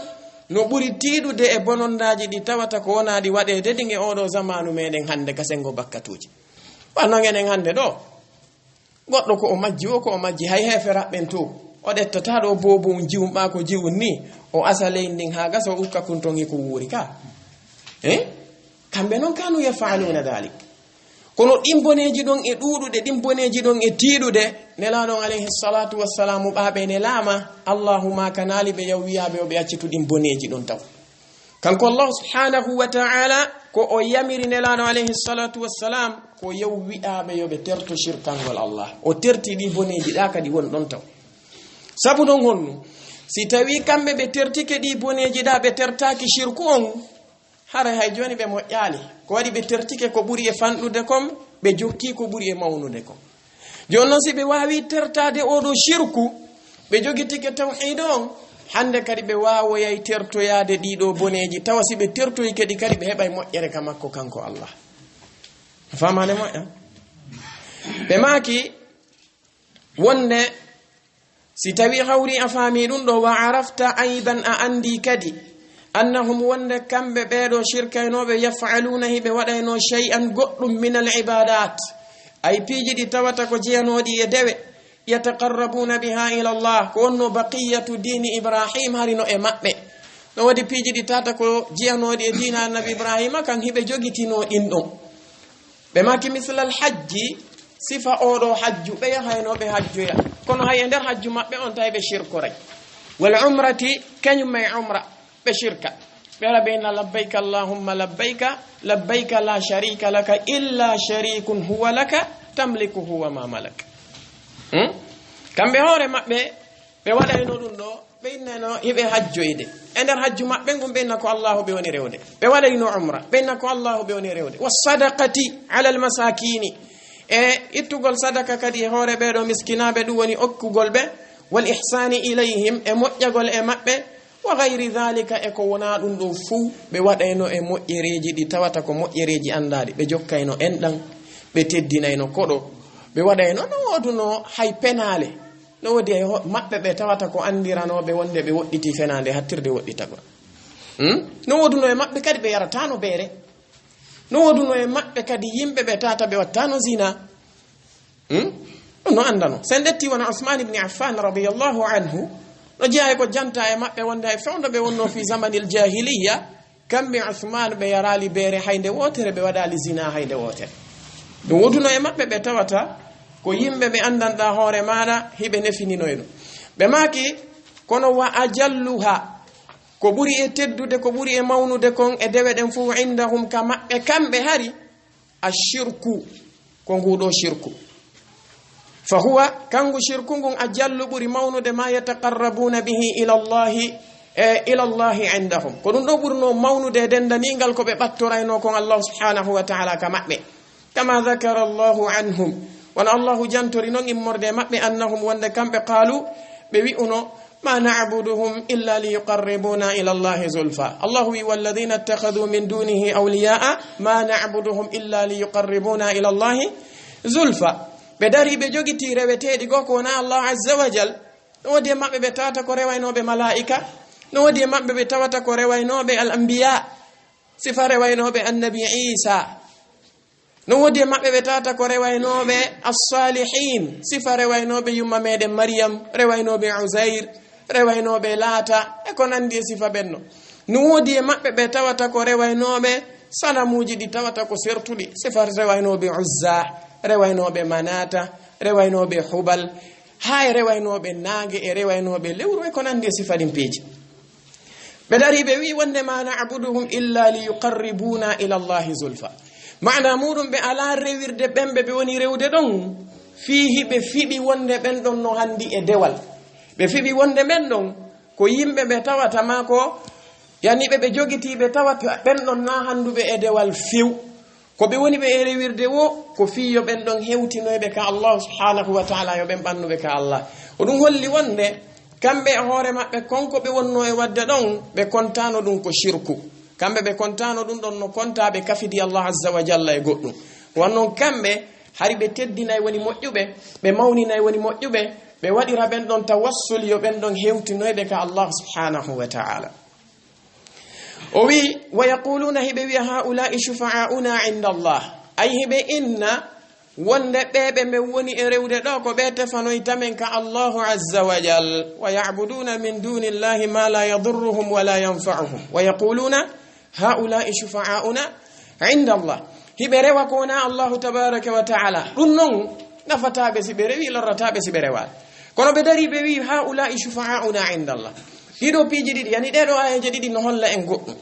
[SPEAKER 2] no ɓuri tiiɗude e bonondaji ɗi tawata ko wona ɗi waɗede ɗin e oɗo zamanu meɗen hande kasengo bakkatuji. wannon enen hande ɗo goɗɗo ko o majji o ko o majji hay heefe raɓɓen to o ɗettata ɗo bobo jiwum ɓa ko jiwum ni o asa ley ndin ha gasa o ukka kuntongi ko wuuri ka kamɓe noon kanu yafaluna dalik. kono ɗin boneji ɗon e ɗuɗuɗe, ɗin boneji ɗon e tiiɗude, nelaɗon alayhi salatu wassalamu ɓaɓe ne laama allahuma kanali ɓe yaw wiyaɓe o ɓe accitu ɗin boneji ɗon taw. kanko allah subhanahu wa ta'ala ko o yamiri nelaɗo alayhi salatu wassalam ko yaw wi'aɓe yoɓe terto shirkangol allah, o terti ɗi boneji ɗa kadi won ɗon taw. sabu ɗon honnu si tawi kamɓe ɓe tertike ɗi boneji ɗa ɓe tertaki shirku on, hara hay joni ɓe moƴƴali ko waɗi ɓe tertike ko ɓuri e fanɗude kom, ɓe jokki ko ɓuri e mawnude kom. joni noon si ɓe wawi tertade oɗo shirku, ɓe jogitike tawhid on, hande kadi ɓe wawoyay tertoyade ɗiɗo boneji, tawa si ɓe tertoyi kadi kadi ɓe heɓay moƴƴere ka makko kanko allah. famane moƴƴa ɓe maki wonde si tawi hawri a faami ɗum ɗo wa arafta aidan a andi kadi annahum wonde kamɓe ɓeeɗo shirkaynoɓe yafaluna hiɓe waɗayno shay'an goɗɗum min al ibadat, ay piiji ɗi tawata ko jeyanoɗi e dewe, yataqarrabuna biha ila llah, ko wonno baqiyatu dini ibrahim harino e maɓɓe. no waɗi piiji ɗi tata ko jeyanoɗi e dina annabi ibrahima kan hiɓe jogitino ɗin ɗon. ɓe maki misla al hajji, sifa oɗo hajju, ɓe yahaynoɓe hajjuya kono hay e nder hajju maɓɓe on tawi ɓe shirkoray. wal umrati kañum may umra ɓe shirka, ɓe wala ɓe inna labbayka allahumma labbayka labbayka la sharika laka illa sharikun huwa laka tamliku huwa ma malak. kamɓe hoore maɓɓe ɓe waɗayno ɗum ɗo, ɓe innano hiɓe hajjoyde e nder hajju maɓɓe ngun ɓe inna ko allahu ɓe woni rewde, ɓe waɗayno umra ɓe inna ko allahu ɓe woni rewde. wa sadaqati ala al masakini, e ittugol sadaka kadi e hoore ɓeɗo miskinaɓe, ɗum woni okkugol ɓe, wal ihsani ilayhim, e moƴƴagol e maɓɓe, wa gayri dhalika, e ko wona ɗum ɗo fuu ɓe waɗayno e moƴƴereji ɗi tawata ko moƴƴereji andaɗi, ɓe jokkayno enɗan, ɓe teddinayno koɗo, ɓe waɗayno no woduno hay penale, no wodi e maɓɓe ɓe tawata ko andiranoɓe wonde ɓe woɗɗiti fenade hattirde woɗɗitagol. no woduno e maɓɓe kadi ɓe yaratano beere, no woduno e maɓɓe kadi yimɓe ɓe tata ɓe wattano zina. no andano sen detti wona Usman ibn Affan radiyallahu anhu no jeeya ko janta e maɓɓe wonde hay fewndo ɓe wonno fi zamanil jahiliya, kamɓe Usman ɓe yarali beere haynde wotere, ɓe waɗali zina haynde wotere. ɗum woduno e maɓɓe ɓe tawata ko yimɓe ɓe andanɗa hoore maɗa hiɓe nefininoyno. ɓe maki kono wa ajalluha, ko ɓuri e teddude, ko ɓuri e mawnude kon e dewe ɗen fuu indahum ka maɓɓe kamɓe hari ashirku, ko nguɗo shirku. fa huwa kangu shirku ngun ajallu ɓuri mawnude ma yataqarrabuna bihi ila llahi indahum, ko ɗum ɗo ɓurno mawnude e dendanigal ko ɓe ɓattorayno kon allah subhanahu wa ta'ala ka maɓɓe. kama dhakara allahu anhum, wona allahu jantori noon immorde maɓɓe annahum wonde kamɓe qaalu ɓe wi'uno ma na'buduhum illa liyuqarribuna ila allahi zulfa. allahu wi walladhina ittakhadhu min dunihi awliya'a ma na'buduhum illa liyuqarribuna ila allahi zulfa. ɓe dari ɓe jogiti reweteɗi go ko wona allah azza wa jal, no wodi e maɓɓe ɓe tata ko rewaynoɓe malaika, no wodi mabbe be tawata ko rewaynobe al anbiya sifa rewaynobe annabi Isa no wodi mabbe be tawata ko rewaynobe as-salihin sifa rewaynobe yumma meden Maryam rewaynobe Uzair rewaynobe Lata e ko nandi sifa benno no wodi mabbe be tawata ko rewaynobe sanamuji di tawata ko sertudi sifa rewaynobe Uzza rewaynobe Manata rewaynobe Hubal hay rewaynobe Naage e rewaynobe lewru e ko nandi sifa din peji be dari be wi wonde ma na'buduhum illa liyuqarribuna ila Allahi zulfa maana mudum be ala rewirde bembe be woni rewde don fihi be fibi wonde ben don no handi e dewal be fibi wonde men don ko yimbe be tawata mako yani be jogiti be tawata ben don na handube e dewal fiw ko be woni be e rewirde wo ko fiyo ben don hewtinoybe ka Allah subhanahu wa ta'ala yo ben bannube ka Allah o dum holli wonde kambe hoore mabbe konko be wonno e wadde don be kontano dum ko shirku kambe be kontano dum don no kontabe kafidi Allah azza wa jalla e goddum wonnon kambe hari be teddinay woni mojjube be mawninay woni mojjube be wadira ben don tawassul yo ben don hewtinoybe ka Allah subhanahu wa ta'ala o wi wa yaquluna hibe wi haula'i shufa'auna 'inda Allah ay hibe inna wonde bebe me woni e rewde do ko be tefanoy tamen ka Allah azza wa jal wa ya'buduna min dunillahi ma la yadurruhum wa la yanfa'uhum wa yaquluna haula'i shufa'auna 'inda Allah hibe rewa ko na Allah tabaaraka wa ta'ala dun non nafatabe si be rewi loratabe si be rewal kono be dari be wi haula'i shufa'auna 'inda Allah hido piji didi yani dedo ayeje didi no holla en goddum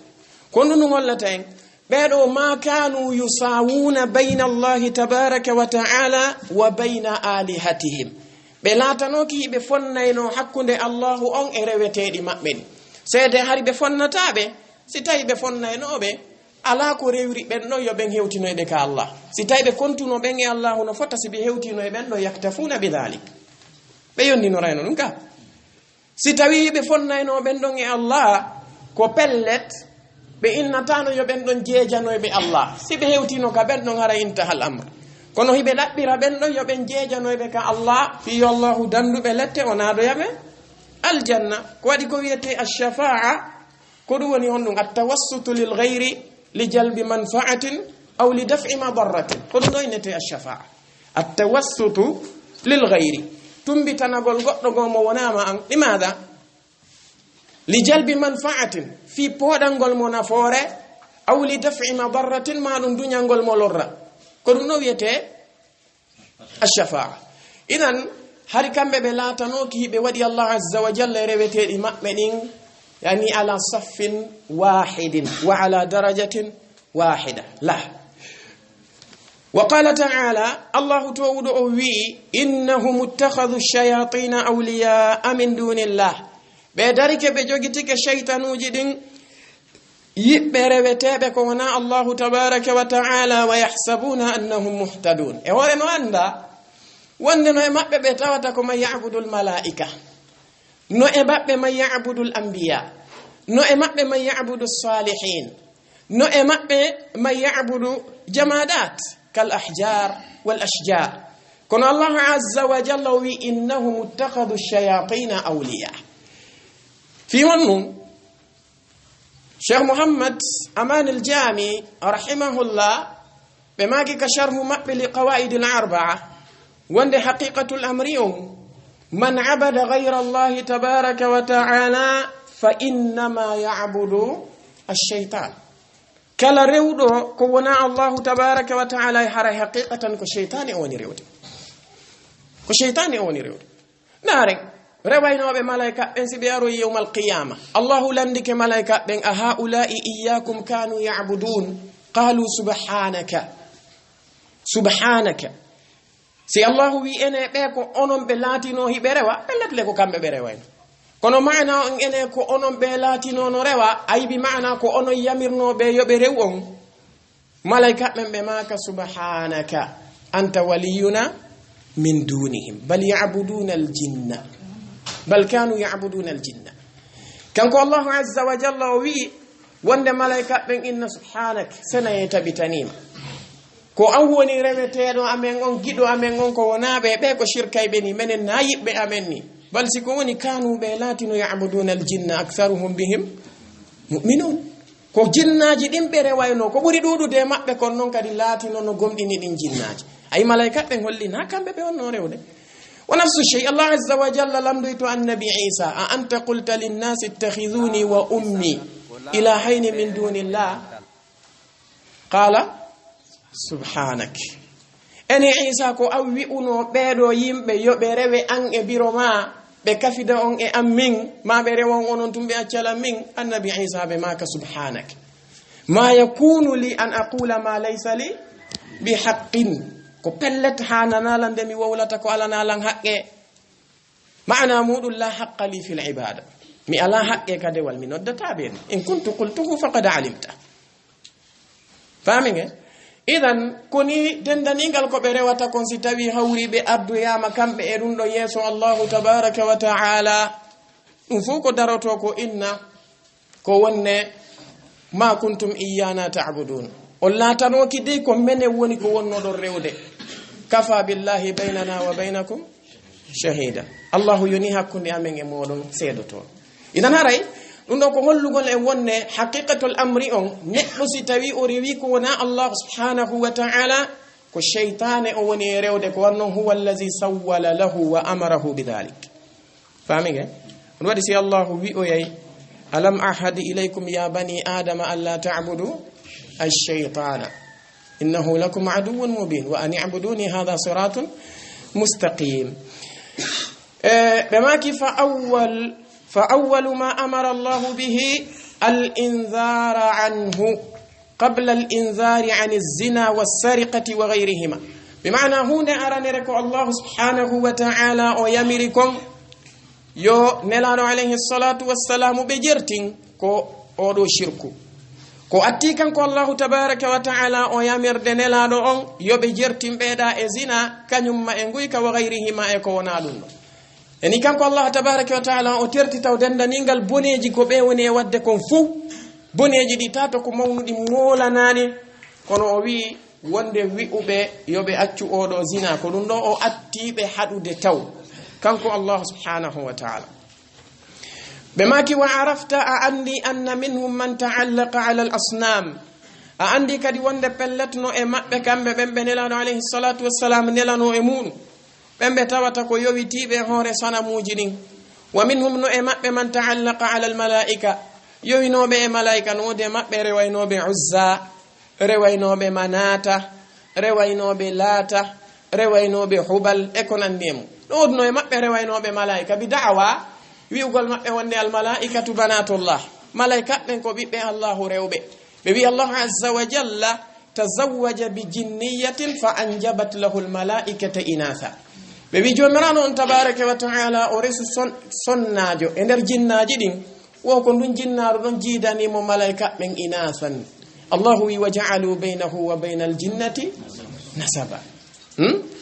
[SPEAKER 2] kono no hollata en bedo ma kanu yusawuna bayna Allah tabaaraka wa ta'ala wa bayna alihatihim be latanoki be fonnayno hakkunde Allah on e rewetedi mabbe sede hari be fonnatabe si tawi be fonnaynobe ala ko rewri ben no yo ben hewtinoybe ka Allah si tawi be kontuno ben e Allah no fotta si be hewtinoy ben do yaktafuna bidhalik be yondino rayno dum ka si tawi be fonnayno ben don e Allah ko pellet be innatano yo ben don jeejanoybe Allah si be hewtino ka ben don hara intahal amr kono hibe labbira ben don yo ben jeejanoybe ka Allah fi Allahu dandube lette onado yabe aljanna ko wadi ko wiete ash-shafa'a ko du woni hondum at-tawassutu lil ghayri li jalbi manfa'atin aw li daf'i madarratin ko do inete ash-shafa'a at-tawassutu lil ghayri tumbitanagol goddo gomo wonama an limaada li jalbi manfa'atin fi podangol mo nafoore aw li daf'i madarratin ma dum dunyangol mo lorra ko dum no wiete ash-shafa'a idan hari kambe be latanoki be wadi Allah azza wa jalla rewetedi mabbe din yani ala saffin wahidin wa ala darajatin wahida la وقال تعالى الله تعود وي إنهم اتخذوا الشياطين أولياء من دون الله بذلك بجوجتك الشيطان وجدين يبروتebe ko wana Allah tabaaraka wa ta'ala wa yahsabuna annahum muhtadun e wore no anda wonde no e mabbe be tawata ko may ya'budul malaika no e mabbe may ya'budul anbiya no e mabbe may ya'budus salihin no e mabbe may ya'budu jamadat كالأحجار والأشجار كن الله عز وجل إنهم اتخذوا الشياطين أولياء في ونن شيخ محمد أمان الجامي رحمه الله بما كشره مقبل قواعد الأربعة وند حقيقة الأمر من عبد غير الله تبارك وتعالى فإنما يعبد الشيطان kala rewdo ko wona Allah tabaaraka wa ta'ala hara haqiqatan ko shaytani woni rewde ko shaytani woni rewde naare rewaynobe malaika ben sibe aro yawmal qiyamah Allah landike malaika ben aha ulai iyyakum kanu ya'budun qalu subhanaka si Allah wi ene be ko onon be latino hiberewa bellatle ko kambe be rewayno kono maana on ene ko onon be latino no rewa ay bi maana ko onon yamirno be yobe rew on malaika be maka subhanaka anta waliyuna min dunihim bal ya'buduna al-jinna bal kanu ya'buduna al-jinna kanko Allah azza wa jalla wi wonde malaika ben inna subhanak sana yatabitanima ko an woni rewetedo amen on gido amen on ko wonabe be ko shirkay be ni menen nayibbe amen ni bal siko woni kanu be latino ya'buduna al-jinna aktharuhum bihim mu'minun ko jinnaji ɗin ɓe rewayno ko ɓuri ɗuɗude maɓɓe kon noon kadi laatino no gomɗini ɗin jinnaji ay malaika ɓe hollina kamɓe ɓe wonno rewde wa nafsu shay Allah azza wa jalla lamdoy to annabi Isa a anta qulta linnasi ittakhiduni wa ummi ilahayni min dunillah qala subhanak ene Isa ko a wi'uno ɓeeɗo yimɓe yoɓe rewe an e biro ma ɓe kafida on e am min ma ɓe rewon onon tum ɓe accala min annabi Isa ɓe maka subhanak ma yakunu li an aqula ma laysa li bi haqqin ko pellet hananala nde mi wowlata ko alanalan haqqe ma'ana muɗum la haqqa li fil ibada mi ala haqqe kadewal mi noddata ɓen in kuntu qultuhu faqad alimta faminge idan koni dendanigal ko ɓe rewata kon si tawi hawri ɓe arduyama kamɓe e ɗum ɗo yeeso allahu tabaraka wa ta'ala ɗum fof ko daroto ko inna ko wonne ma kuntum iyana ta'budun on latanoki dey ko mene woni ko wonnoɗon rewde kafa billahi baynana wa baynakum shahida allahu yoni hakkunde amen e moɗon seedoto idan haray ɗum ɗo ko hollugol e wonne haqiqatul amri on neɗɗo si tawi o rewi ko wona allah subhanahu wa ta'ala ko sheytane o woni e rewde ko wannon huwa allazi sawwala lahu wa amarahu bidhalik famige on waɗi si allahu wi'oyay alam ahad ilaykum ya bani adama an la ta'budu ash-shaytana innahu lakum aduwwun mubin wa an i'buduni hadha siratun mustaqim bemaki فأول ما أمر الله به الإنذار عنه قبل الإنذار عن الزنا والسرقة وغيرهما بمعنى هنا أرانيركو الله سبحانه وتعالى ويمركم يو نلانو عليه الصلاة والسلام بجرتين كو أودو شركو ko atti kanko allahu tabaraka wa ta'ala o yamirde nelaɗo on yoɓe jertimɓeeɗa e zina kañumma e nguyka wa gayrihima e ko wona ɗum ɗo eni kanko allah tabaraka wa ta'ala o terti taw dendanigal boneji ko ɓe woni e wadde kon fof boneji ɗi tato ko mawnuɗi molanani kono o wi wonde wi'uɓe yoɓe accu oɗo zina ko ɗum ɗo o attiɓe haɗude taw kanko allah subhanahu wa ta'ala بماكي وعرفت أعني أن منهم من تعلق على الأصنام أعندي كدي وند بلتنو إما بكم بمبنلانو عليه الصلاة والسلام نلانو إمون بمبتواتكو يويتي بهور سنة موجدين ومنهم نو إما بمن تعلق على الملائكة يوينو بملائكة نو دي ما بروينو بعزة روينو بمناتا روينو بلاتا روينو بحبل إكون النيم نود نو إما بروينو بملائكة بدعوة wi'ugol maɓɓe wonde almalaikatu banatullah malaika ɓen ko ɓiɓɓe allahu rewɓe ɓe wi allahu azza wa jalla tazawwaja bi jinniyatin fa anjabat lahu almalaikata inatha ɓe wi jomirano on tabaraka wa ta'ala o resu sonnajo e nder jinnaji ɗin wo ko ndun jinnaru ɗon jiidanimo malaika ɓen inathan allahu wi wa ja'alu baynahu wa bayna aljinnati nasaba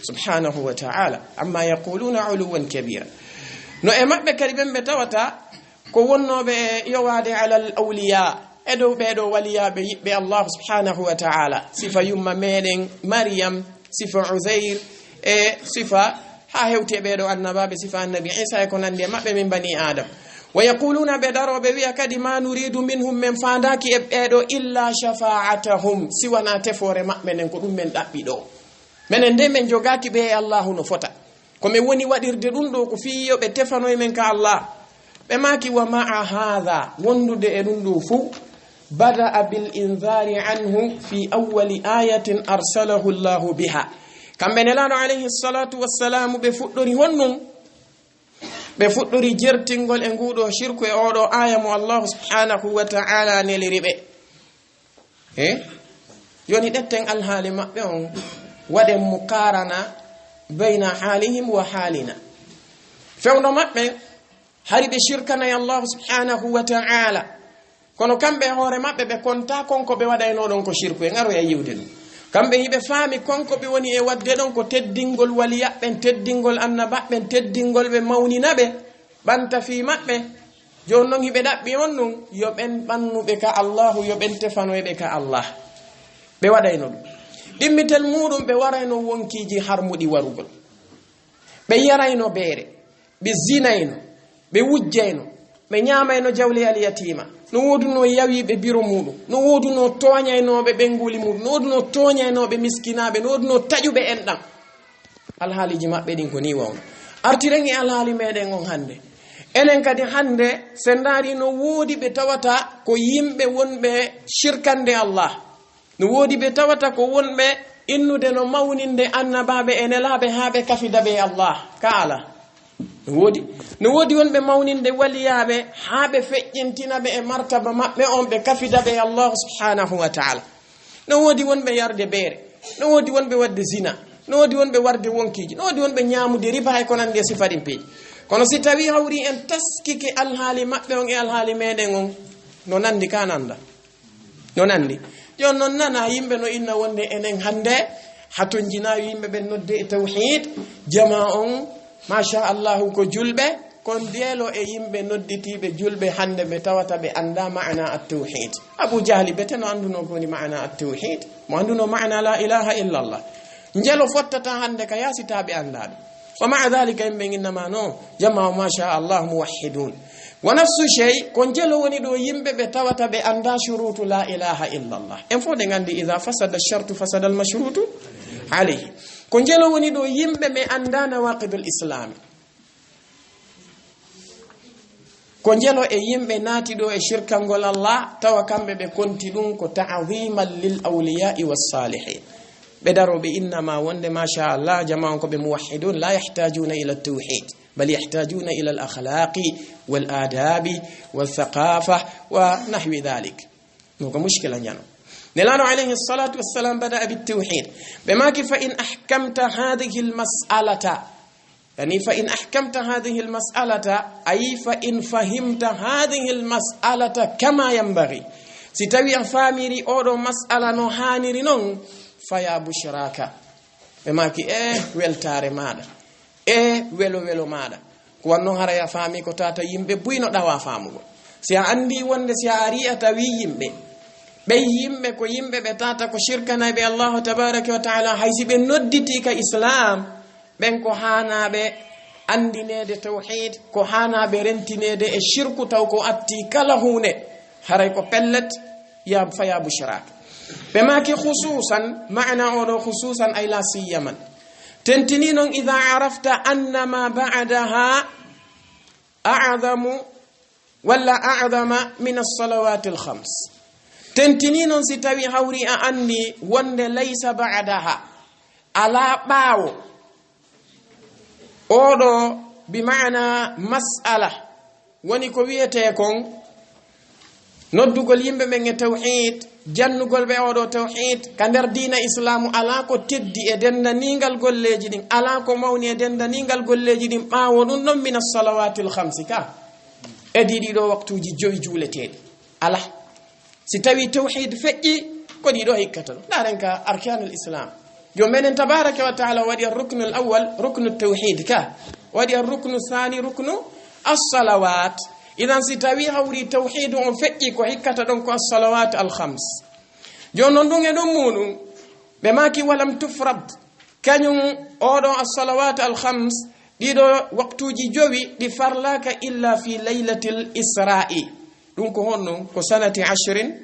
[SPEAKER 2] subhanahu wa ta'ala amma yaquluna uluwan kabira no e maɓɓe kadi ɓen ɓe tawata ko wonnoɓe e yowade alal awliya e dow ɓeɗo waliyaɓe yiɓɓe allah subhanahu wa ta'ala sifa yumma meɗen maryam sifa uzair e sifa ha hewti e ɓeɗo annabaɓe sifa annabi isa e ko nandi e maɓɓe min bani adam wa yaquluna ɓe daroɓe wiya kadi ma nuridu minhum min fandaki e ɓeɗo illa shafa'atahum siwana tefore maɓɓe nen ko ɗum men ɗaɓɓi ɗo minen nde min jogaki ɓe e allahu no fota komi woni waɗirde ɗum ɗo ko fiyoɓe tefanoye men ka allah ɓe maki wa ma'a hadha wondude e ɗum ɗo fuu bada'a bil inzari anhu fi awwali ayatin arsalahu llahu biha kamɓe nelaɗo alayhi salatu wassalamu ɓe fuɗɗori honnum ɓe fuɗɗori jertingol e nguɗo shirku e oɗo aya mo allahu subhanahu wa ta'ala neliri ɓe yoni ɗetten alhaali maɓɓe on waɗen muqarana bayna halihim wa halina fewno maɓɓe hari ɓe shirkanayi allahu subhanahu wa ta'ala kono kamɓe hoore maɓɓe ɓe konta konko ɓe waɗayno ɗon ko shirku e garoya yiwde ɗum kamɓe hiɓe faami konko ɓe woni e wadde ɗon ko teddingol waliyaɓɓen teddingol annabaɓɓen teddingol ɓe mawninaɓe ɓanta fi maɓɓe joni noon hiɓe ɗaɓɓi on ɗum yo ɓen ɓannuɓe ka allahu yo ɓen tefanoyɓe ka allah ɓe waɗayno ɗum ɗimmitel muɗum ɓe warayno wonkiji harmuɗi warugol ɓe yarayno beere ɓe zinayno ɓe wujjayno ɓe ñaamayno jawle al yatima no woduno yawiɓe biro muɗum no woduno toñaynoɓe ɓenguli muɗum no woduno toñaynoɓe miskinaɓe no woduno taƴuɓe enɗam alhaaliji maɓɓe ɗin ko ni wawno artiren e alhaali meɗen on hannde enen kadi hannde sen ndaari no woodi ɓe tawata ko yimɓe wonɓe shirkande Allah no woodi ɓe tawata ko wonɓe innude no mawninde annabaɓe e nelaɓe haa ɓe kafidaɓe Allah ka ala no woodi wonɓe mawninde waliyaɓe haa ɓe feƴƴintinaɓe e martaba maɓɓe on ɓe kafidaɓe Allah subhanahu wa taala no woodi wonɓe yarde beere no woodi wonɓe wadde zina no woodi wonɓe warde wonkiji no woodi wonɓe ñaamude riba e ko nandi e sifa ɗin peeji kono si tawi hawri en taskike alhaali maɓɓe on e alhaali meɗen on no nandi ka nanda no nandi jon noon nana yimɓe no inna wonde enen hannde haton jina yimɓe ɓe nodde e tawhid jama on machallahu ko julɓe kon ndeelo e yimɓe nodditiɓe julɓe hannde ɓe tawata ɓe anda maana at-tawhid Abu Jahli bete no anduno koni maana at-tawhid mo anduno maana la ilaha illa Allah njelo fottata hannde ka yasitaɓe andaɓe wa maa dhalika yimɓe innama no jama machallah muwahhidun wa nafsu shay ko njelo woni ɗo yimɓe ɓe tawata ɓe anda shurutu la ilaha illa Allah en fof de gandi idha fasada shartu fasada al mashrutu alayhi ko njelo woni ɗo yimɓe ɓe anda nawaqidul islam ko njelo e yimɓe naati ɗo e shirkangol Allah tawa kamɓe ɓe konti ɗum ko ta'ziman lil awliya'i was salihin ɓe daroɓe innama wonde machallah jama ko ɓe muwahhidun la yahtajuna ila at-tawhid بل يحتاجون إلى الأخلاق والآداب والثقافة ونحو ذلك نوك مشكلة يعني نلان عليه الصلاة والسلام بدأ بالتوحيد بما فإن أحكمت هذه المسألة يعني فإن أحكمت هذه المسألة أي فإن فهمت هذه المسألة كما ينبغي ستوي فاميري أورو مسألة نهانيري نون فيا بشراك بما weltare maɗa welo maɗa ko wanno haraya faami ko tata yimɓe buyno ɗawa faamugo si a andi wonde si a ari a tawi yimɓe ko yimɓe ɓe tata ko shirkanaɓe Allahu tabaraka wa taala haysi ɓe nodditi ka islam ɓen ko hanaɓe andinede tawhid ko hanaɓe rentinede e shirku taw ko atti kala hunde haray ko pellet ya faya bushrak ɓe maki khususan maana oɗo khususan ay la siyaman تنتنين إذا عرفت أن ما بعدها أعظم ولا أعظم من الصلوات الخمس تنتنين ستوي هوري أني وند ليس بعدها على باو أولو بمعنى مسألة ونكوية تيكون noddugol yimɓe ɓen e tawhid jannugol ɓe oɗo tawhid ka nder diina islamu ala ko teddi e dendanigal golleji ɗin ala ko mawni e dendanigal golleji ɗin ɓaawo ɗum ɗon min as-salawatil khamsi ka e ɗiɗo waktuji joyi juuleteɗi ala si tawi tawhid feƴƴi ko ɗiɗo hikkata ɗum ɗaren ka arkanul islam jom menen tabaraka wa taala waɗi ar-ruknu al-awwal ruknu at-tawhid ka waɗi ar-ruknu thani ruknu as-salawat idan si tawi hawri tawhid on feƴƴi ko hikkata ɗon ko as-salawat al-khams jon non ɗum e ɗon muɗum ɓe maki walam tufrad kañum oɗo as-salawat al-khams ɗiɗo waktuji jowi ɗi farlaka illa fi laylatil isra'i ɗum ko honno ko sanati 10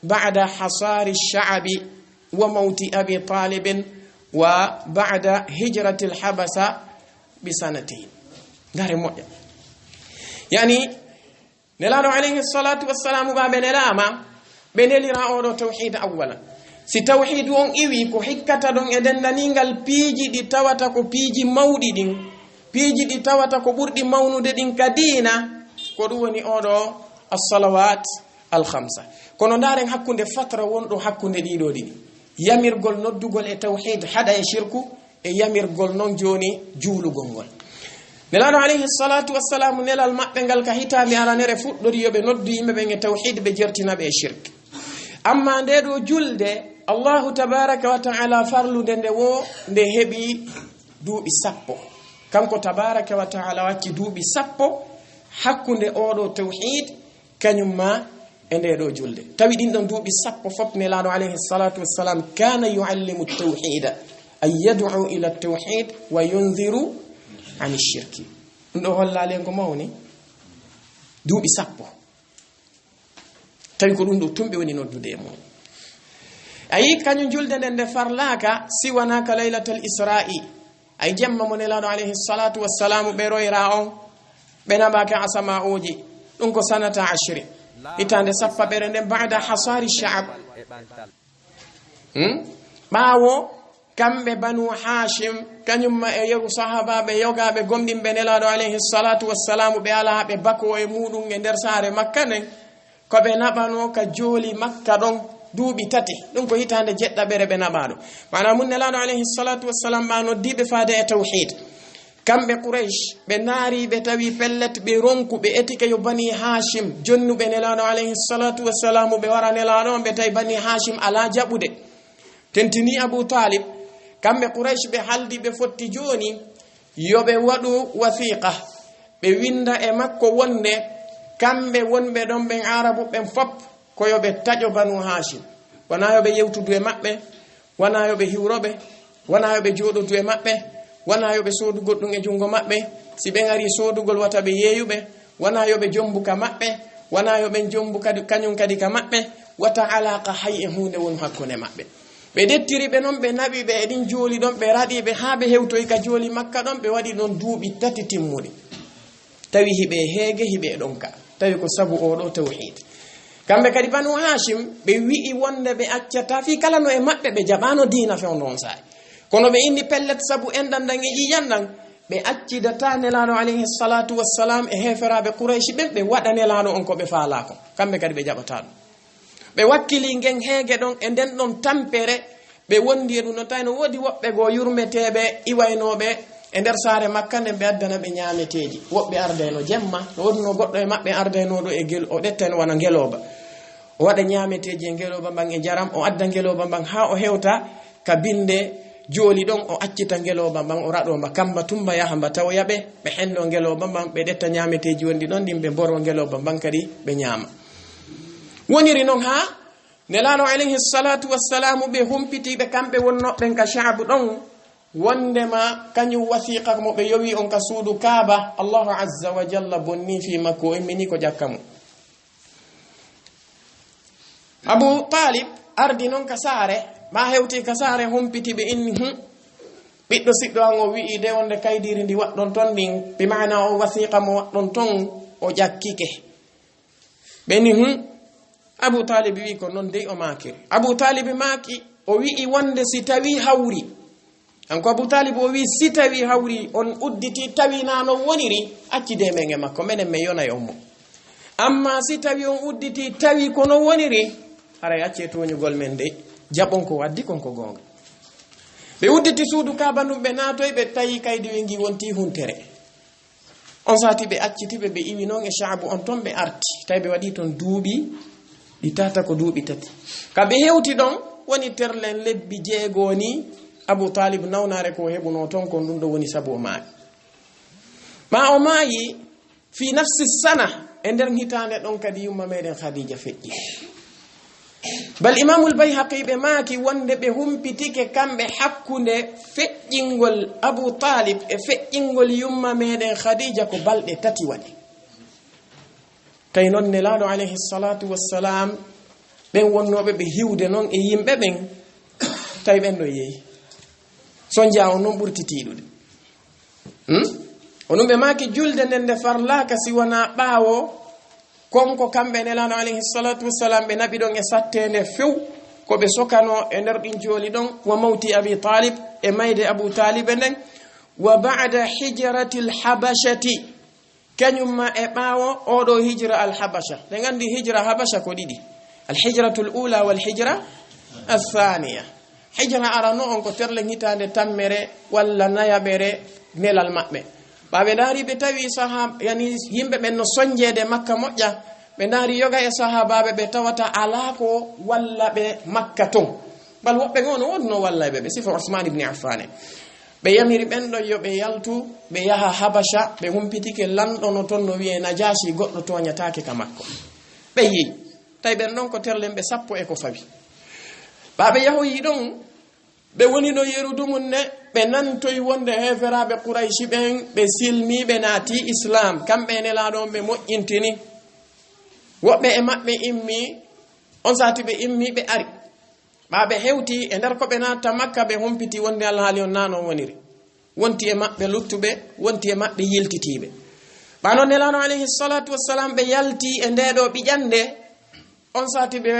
[SPEAKER 2] ba'da hasari ash-sha'bi wa mawti abi talib wa ba'da hijrati al-habasa bi sanatayn dare moƴƴa yani nelaɗo alayhi salatu wassalamu ɓaɓe nelama ɓe nelira oɗo tawhid awwalan si tawhid on iwi ko hikkata ɗon e dendanigal piiji ɗi tawata ko piiji mawɗi ɗin piiji ɗi tawata ko ɓurɗi mawnude ɗin ka diina ko ɗum woni oɗo as-salawat al-khamsa kono ndaren hakkunde fatra wonɗo hakkunde ɗiɗo ɗiɗi yamirgol noddugol e tawhid haɗa e shirku e yamirgol noon joni juulugol ngol nelaɗo alayhi salatu wassalamu nelal maɓɓe ngal ka hitande aranere fuɗɗori yoɓe noddu yimɓe ɓen e tawhid ɓe jertinaɓe e shirk amma nde ɗo julde allahu tabaraka wa taala farlude nde wo nde heɓi duuɓi 10 kanko tabaraka wa taala wacci duuɓi 10 hakkunde oɗo tawhid kañum ma e nde ɗo julde tawi ɗin ɗon duuɓi 10 fof nelaɗo alayhi salatu wassalam kana yuallimu tawhida an yad'u ila tawhid wa yunziru ani shirki ɗo hollalen ko mawni duuɓi 10 tawi ko ɗum ɗo tumɓe woni noddude e mum ayi kañum julde nden nde farlaka siwanaka laylatal isra'i ay jemma mo nelaɗo alayhi salatu wassalamu ɓe royra on ɓe naɓake asama oji ɗum ko sanata 10 hitande 10 nden ba'da hasari sha'ab ɓaawo kamɓe banu hashim kañumma e yeru sahabaɓe yogaɓe gomɗinɓe nelaɗo alayhi salatu wassalamu ɓe ala ɓe bako e muɗum e nder saare makka nden koɓe naɓano ka jooli makka ɗon duuɓi 3 ɗum ko hitande 7 ɓe naɓaɗo mana mun nelaɗo alayhi salatu wassalam ɓa noddiɓe faade e tawhid kamɓe Quraysh ɓe naari ɓe tawi pellet ɓe ronku ɓe etike yo bani hashim jonnuɓe nelaɗo alayhi salatu wassalamu ɓe wara nelaɗo on ɓe tawi bani hashim ala jaɓude tentini Abu Talib kamɓe Quraysh ɓe haldi ɓe fotti joni yoɓe waɗu wathiqa ɓe winda e makko wonde kamɓe wonɓe ɗon ɓen arabu ɓen fop ko yoɓe taƴo banu hashim wona yoɓe yewtudu e maɓɓe wona yoɓe hiwroɓe wona yoɓe joɗodu e maɓɓe wona yoɓe sodugol ɗum e jungo maɓɓe si ɓe ari sodugol wata ɓe yeeyuɓe wona yoɓe jombuka maɓɓe wona yoɓen jombuka kañum kadi ka maɓɓe wata alaqa hay e hunde won hakkunde maɓɓe ɓe dettiri ɓe noon ɓe naɓi ɓe eɗin jooli ɗon ɓe raɗiɓe ha ɓe hewtoyi ka jooli makka ɗon ɓe waɗi ɗon duuɓi 3 timmuɗi tawi hiɓe heege hiɓe ɗon ka tawi ko sabu oɗo tawhid kamɓe kadi banu hashim ɓe wi'i wonde ɓe accata fi kala no e maɓɓe ɓe jaɓano diina fewno on sa'i kono ɓe inni pellet sabu enɗan ɗan e ƴiƴanɗan ɓe accidata nelaɗo alayhi salatu wassalam e heferaɓe Quraysh ɓen ɓe waɗa nelaɗo on ko ɓe faalako kamɓe kadi ɓe jaɓata ɗum ɓe wakkili ngen heege ɗon e nden ɗon tampere ɓe wondi e ɗum no tawi no woodi woɓɓe goo yurmeteɓe iwaynoɓe e nder saare makka nden ɓe addana ɓe ñaameteji woɓɓe ardeno jemma no wodno goɗɗo e maɓɓe ardenoɗo e gel o ɗetten wona ngeloba o waɗa ñaameteji e ngeloba mban e jaram o adda ngeloba mban ha o hewta ka binde jooli ɗon o accita ngeloba mban o raɗoma kamba tumba yaha mba tawoyaɓe ɓe henno ngeloba mban ɓe ɗetta ñaameteji wondi ɗon ɗin ɓe mboro ngeloba mban kadi ɓe ñaama woniri noon ha nelaɗo alayhi salatu wassalamu ɓe humpitiɓe kamɓe wonnoɓen ka sha'bu ɗon wondema kañum wathiqa mo ɓe yowi on ka suudu kaaba allahu azza wa jalla bonni fi makko o immini ko ƴakka mum Abu Talib ardi noon ka saare ma hewti ka saare humpiti ɓe inni ɓiɗɗo siɗɗo an o wi'i de wonde kaydiri ndi waɗɗon ton ɗin bi mana o wathiqa mo waɗɗon ton o ƴakkike ɓe ni Abu Talib wi ko non dey o makiri Abu Talib maki o wi'i wonde si tawi hawri anko Abu Talib o wi si tawi hawri on udditi tawi nano woniri accide men e makko menen me yona e ommo amma si tawi on udditi tawi kono woniri haray acce toñugol men de jabon ko waddi konko gonga ɓe udditi suudu kaaba ɗum ɓe naatoy ɓe tawi kaydi wengi wonti huntere on sati ɓe accitiɓe ɓe iwi noon e sha'bu on ton ɓe arti tawi ɓe waɗi ton duuɓi ɗi tata ko duuɓi 3 kaɓe hewti ɗon woni terlen lebbi 6 ni Abu Talib nawnare ko heɓuno ton kon ɗum ɗo woni sabu o maayi ma o maayi fi nafsi sana e nder hitande ɗon kadi yumma meɗen Khadija feƴƴi bal Imamul Bayhaqi ɓe maaki wonde ɓe humpitike kamɓe hakkunde feƴƴingol Abu Talib e feƴƴingol yumma meɗen Khadija ko balɗe 3 waɗi kay noon nelaɗo alayhi salatu wassalam ɓen wonnoɓe ɓe hiwde noon e yimɓe ɓen tawi ɓen ɗo yeeyi so jaa on noon ɓurti tiiɗude onon ɓe maaki julde nden nde farlaka si wona ɓaawo konko kamɓe nelaɗo alayhi salatu wassalam ɓe naɓi ɗon e sattende few ko ɓe sokano e nder ɗin jooli ɗon wa mawti Abi Talib e mayde Abu Talib nden wa ba'da hijrati al-habashati kañumma e ɓaawo oɗo hijra al-habasha ɓe gandi hijra habasha ko ɗiɗi al-hijratu al-ula wal-hijra al-thaniya hijra arano on ko terle hitande tammere walla nayaɓere nelal maɓɓe ɓaɓe daari ɓe tawi yani yimɓe ɓen no soñjede makka moƴƴa ɓe daari yoga e sahabaɓe ɓe tawata ala ko walla ɓe makka ton bal woɓɓe gono wonno wallaɓe ɓe sifa Usman ibn Affan ɓe yamiri ɓen ɗo yo ɓe yaltu ɓe yaha habasha ɓe humpitike lanɗo no toon no wiye Najashi goɗɗo toñatake ka makko ɓe yeeyi tawi ɓen ɗon ko terlen ɓe 10 e ko fawi ɓaɓe yahoyi ɗon ɓe woni no yerudu mum ne ɓe nantoyi wonde heferaɓe Qurayshi ɓen ɓe silmiɓe naati islam kamɓe nelaɗon ɓe moƴƴintini woɓɓe e maɓɓe immi on sati ɓe immi ɓe ari ɓaɓe hewti e nder ko ɓe natta Makka ɓe humpiti wonde alhaali on nano woniri wonti e maɓɓe luttuɓe wonti e maɓɓe yiltitiɓe ɓano nelaɗo alayhi salatu wassalam ɓe yalti e ndeɗo ɓiƴande on sati ɓe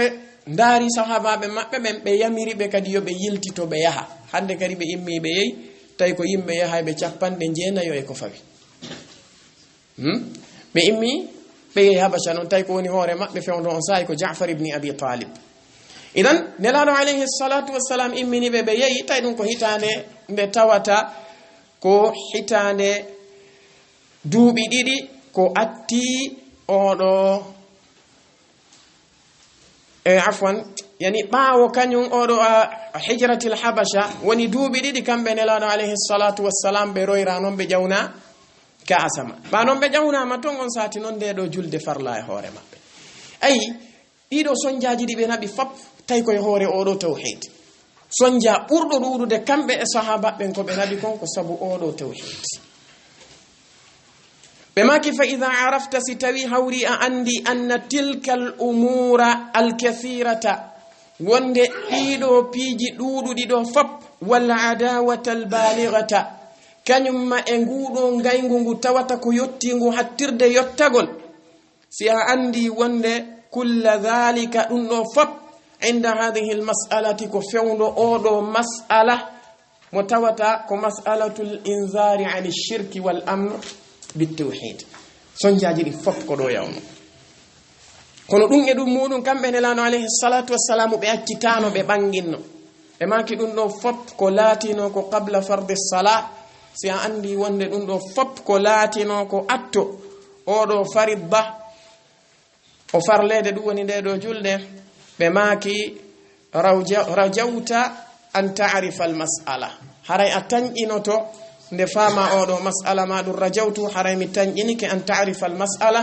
[SPEAKER 2] ndaari sahabaɓe maɓɓe ɓen ɓe yamiriɓe kadi yo ɓe yiltito ɓe yaha hande kadi ɓe immi ɓe yehi tawi ko yimɓe yahay ɓe 9 e ko fawi ɓe immi ɓe yehi Habasha noon tawi ko woni hoore maɓɓe fewdo on sahi ko Ja'far ibn Abi Talib idan nelaɗo alayhi salatu wassalam imminiɓe ɓe yehi tawi ɗum ko hitande nde tawata ko hitande duuɓi ɗiɗi ko atti oɗo afwan yani ɓaawo kañum oɗo hijratil habasha woni duuɓi ɗiɗi kamɓe nelaɗo alayhi salatu wassalam ɓe royra noon ɓe ƴawna ka asama ɓa noon ɓe ƴawnama ton on sati noon ndeɗo julde farla e hoore maɓɓe ayi ɗiɗo soñdiaji ɗi ɓe naɓi fop tawi koye hoore oɗo tawhid soñdia ɓurɗo ɗuɗude kamɓe e sahabaɓen ko ɓe naɓi kon ko saabu oɗo tawhid ɓe maki fa ida arafta si tawi hawri a andi anna tilka al umura alkathirata wonde ɗiɗo piiji ɗuɗuɗi ɗo fop wal adawata albaligata kañumma e nguɗo ngaygu ngu tawata ko yotti ngu hattirde yottagol si a andi wonde kulla dhalika ɗum ɗo fop inda hadihi almas'alati ko fewndo oɗo mas'ala mo tawata ko mas'alatul inzari an ash-shirki wal amr bitawhid sonjaaji ɗi fof ko ɗo yawno kono ɗum e ɗum muɗum kamɓe nelano alayhi salatu wassalamu ɓe accitano ɓe ɓanginno ɓe maki ɗum ɗo fof ko laatino ko qabla farde sala si a andi wonde ɗum ɗo fof ko laatino ko atto oɗo faridda o farlede ɗum woni nde ɗo julde ɓe maki rajawta an ta'rifa al mas'ala haray a tañƴinoto nde fama oɗo mas'ala ma ɗum rajawtu haray mi tañƴinike an ta'rifa al mas'ala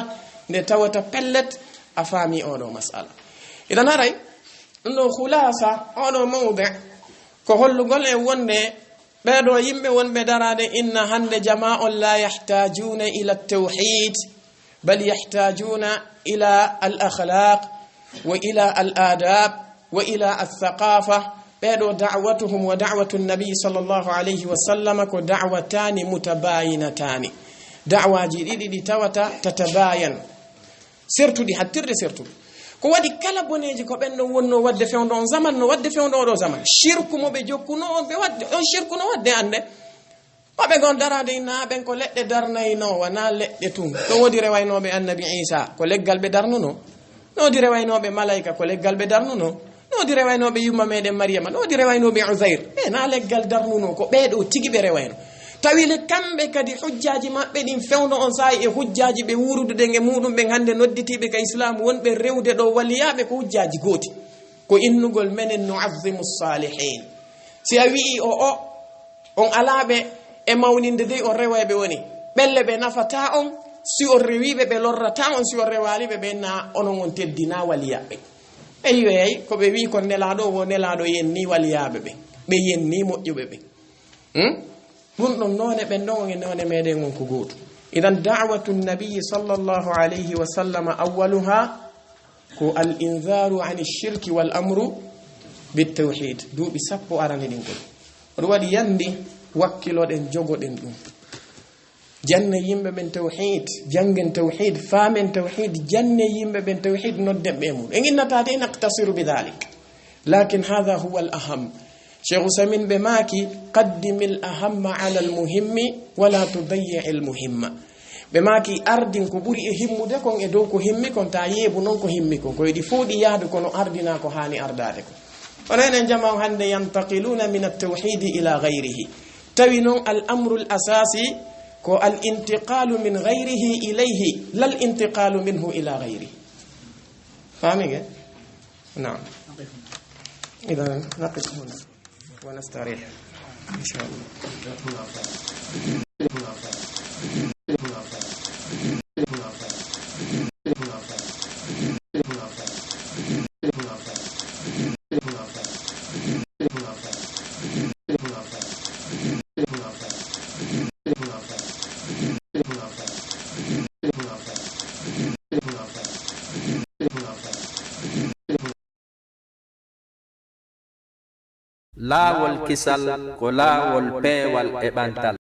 [SPEAKER 2] nde tawata pellet a faami oɗo mas'ala idan haray ɗum ɗo khulasa oɗo mawdi ko hollugol e wonde ɓeɗo yimɓe wonɓe darade inna hande jama'on la yahtajuna ila at-tawhid bal yahtajuna ila al akhlaq wa ila al adab wa ila al thaqafa ɓeɗo da'watuhum wa da'watu nabi sallallahu alayhi wa sallam ko da'watani mutabayinatani da'waji ɗiɗi ɗi tawata tatabayan sertuɗi hattirde sertuɗi ko waɗi kala boneji ko ɓen ɗon wonno wadde fewndo on zaman no wadde fewndo oɗo zaman shirku mo ɓe jokkuno on ɓe wadde on shirku no wadde ande maɓe gon darade inna ɓen ko leɗɗe darnaynowa na leɗɗe tun ɗo wodi rewaynoɓe annabi Isa ko leggal ɓe darnuno no wodi rewaynoɓe malaika ko leggal ɓe darnuno no wodi rewaynoɓe yumma meɗen Maryama no wodi rewaynoɓe Uzair na leggal darnuno ko ɓeɗo tigi ɓe rewayno tawile kamɓe kadi hujjaji maɓɓe ɗin fewno on sahi e hujjaji ɓe wurudude nge muɗum ɓen hande nodditiɓe ka islam wonɓe rewde ɗo waliyaɓe ko hujjaji gooti ko innugol menen nu'azzimu salihin si a wi'i on alaɓe e mawninde dey on rewayɓe woni ɓelle ɓe nafata on si on rewiɓe ɓe lorrata on si on rewaliɓe ɓe na onon on teddina waliyaɓe eyi ko ɓe wi ko nelaɗo wo nelaɗo yenni waliyaɓe ɓe yenni moƴƴuɓe ɓe ɗum ɗon none ɓen ɗon e none meɗen on ko goto idan da'watu nabiyi sallallahu alayhi wa sallam awwaluha ko al inzaru an ash-shirki wal amru bit tawhid duuɓi 10 arani ɗin kon oɗo waɗi yandi wakkiloɗen jogoɗen ɗum janne yimɓe ɓen tawhid jangen tawhid faamen tawhid janne yimɓe ɓen tawhid nodden ɓe mum en innatade naqtasiru bidhalik lakin hadha huwa al aham Cheikh Usamin ɓe maki qaddim al ahamma ala al muhimmi wala tudayyi al muhimma ɓe maki ardin ko ɓuri e himmude kon e dow ko himmi kon ta yeebu noon ko himmi kon ko yiɗi fuuɗi yaadu kono ardina ko hani ardade ko ono enen jama hande yantaqiluna min at-tawhid ila ghayrihi tawi noon al amru al asasi ko al intiqalu min ghayrihi ilayhi lal intiqalu minhu ila ghayrihi fahmi na'am idan naqif huna wa nastarih insha Allah
[SPEAKER 1] laawol kisal ko laawol peewal e ɓantal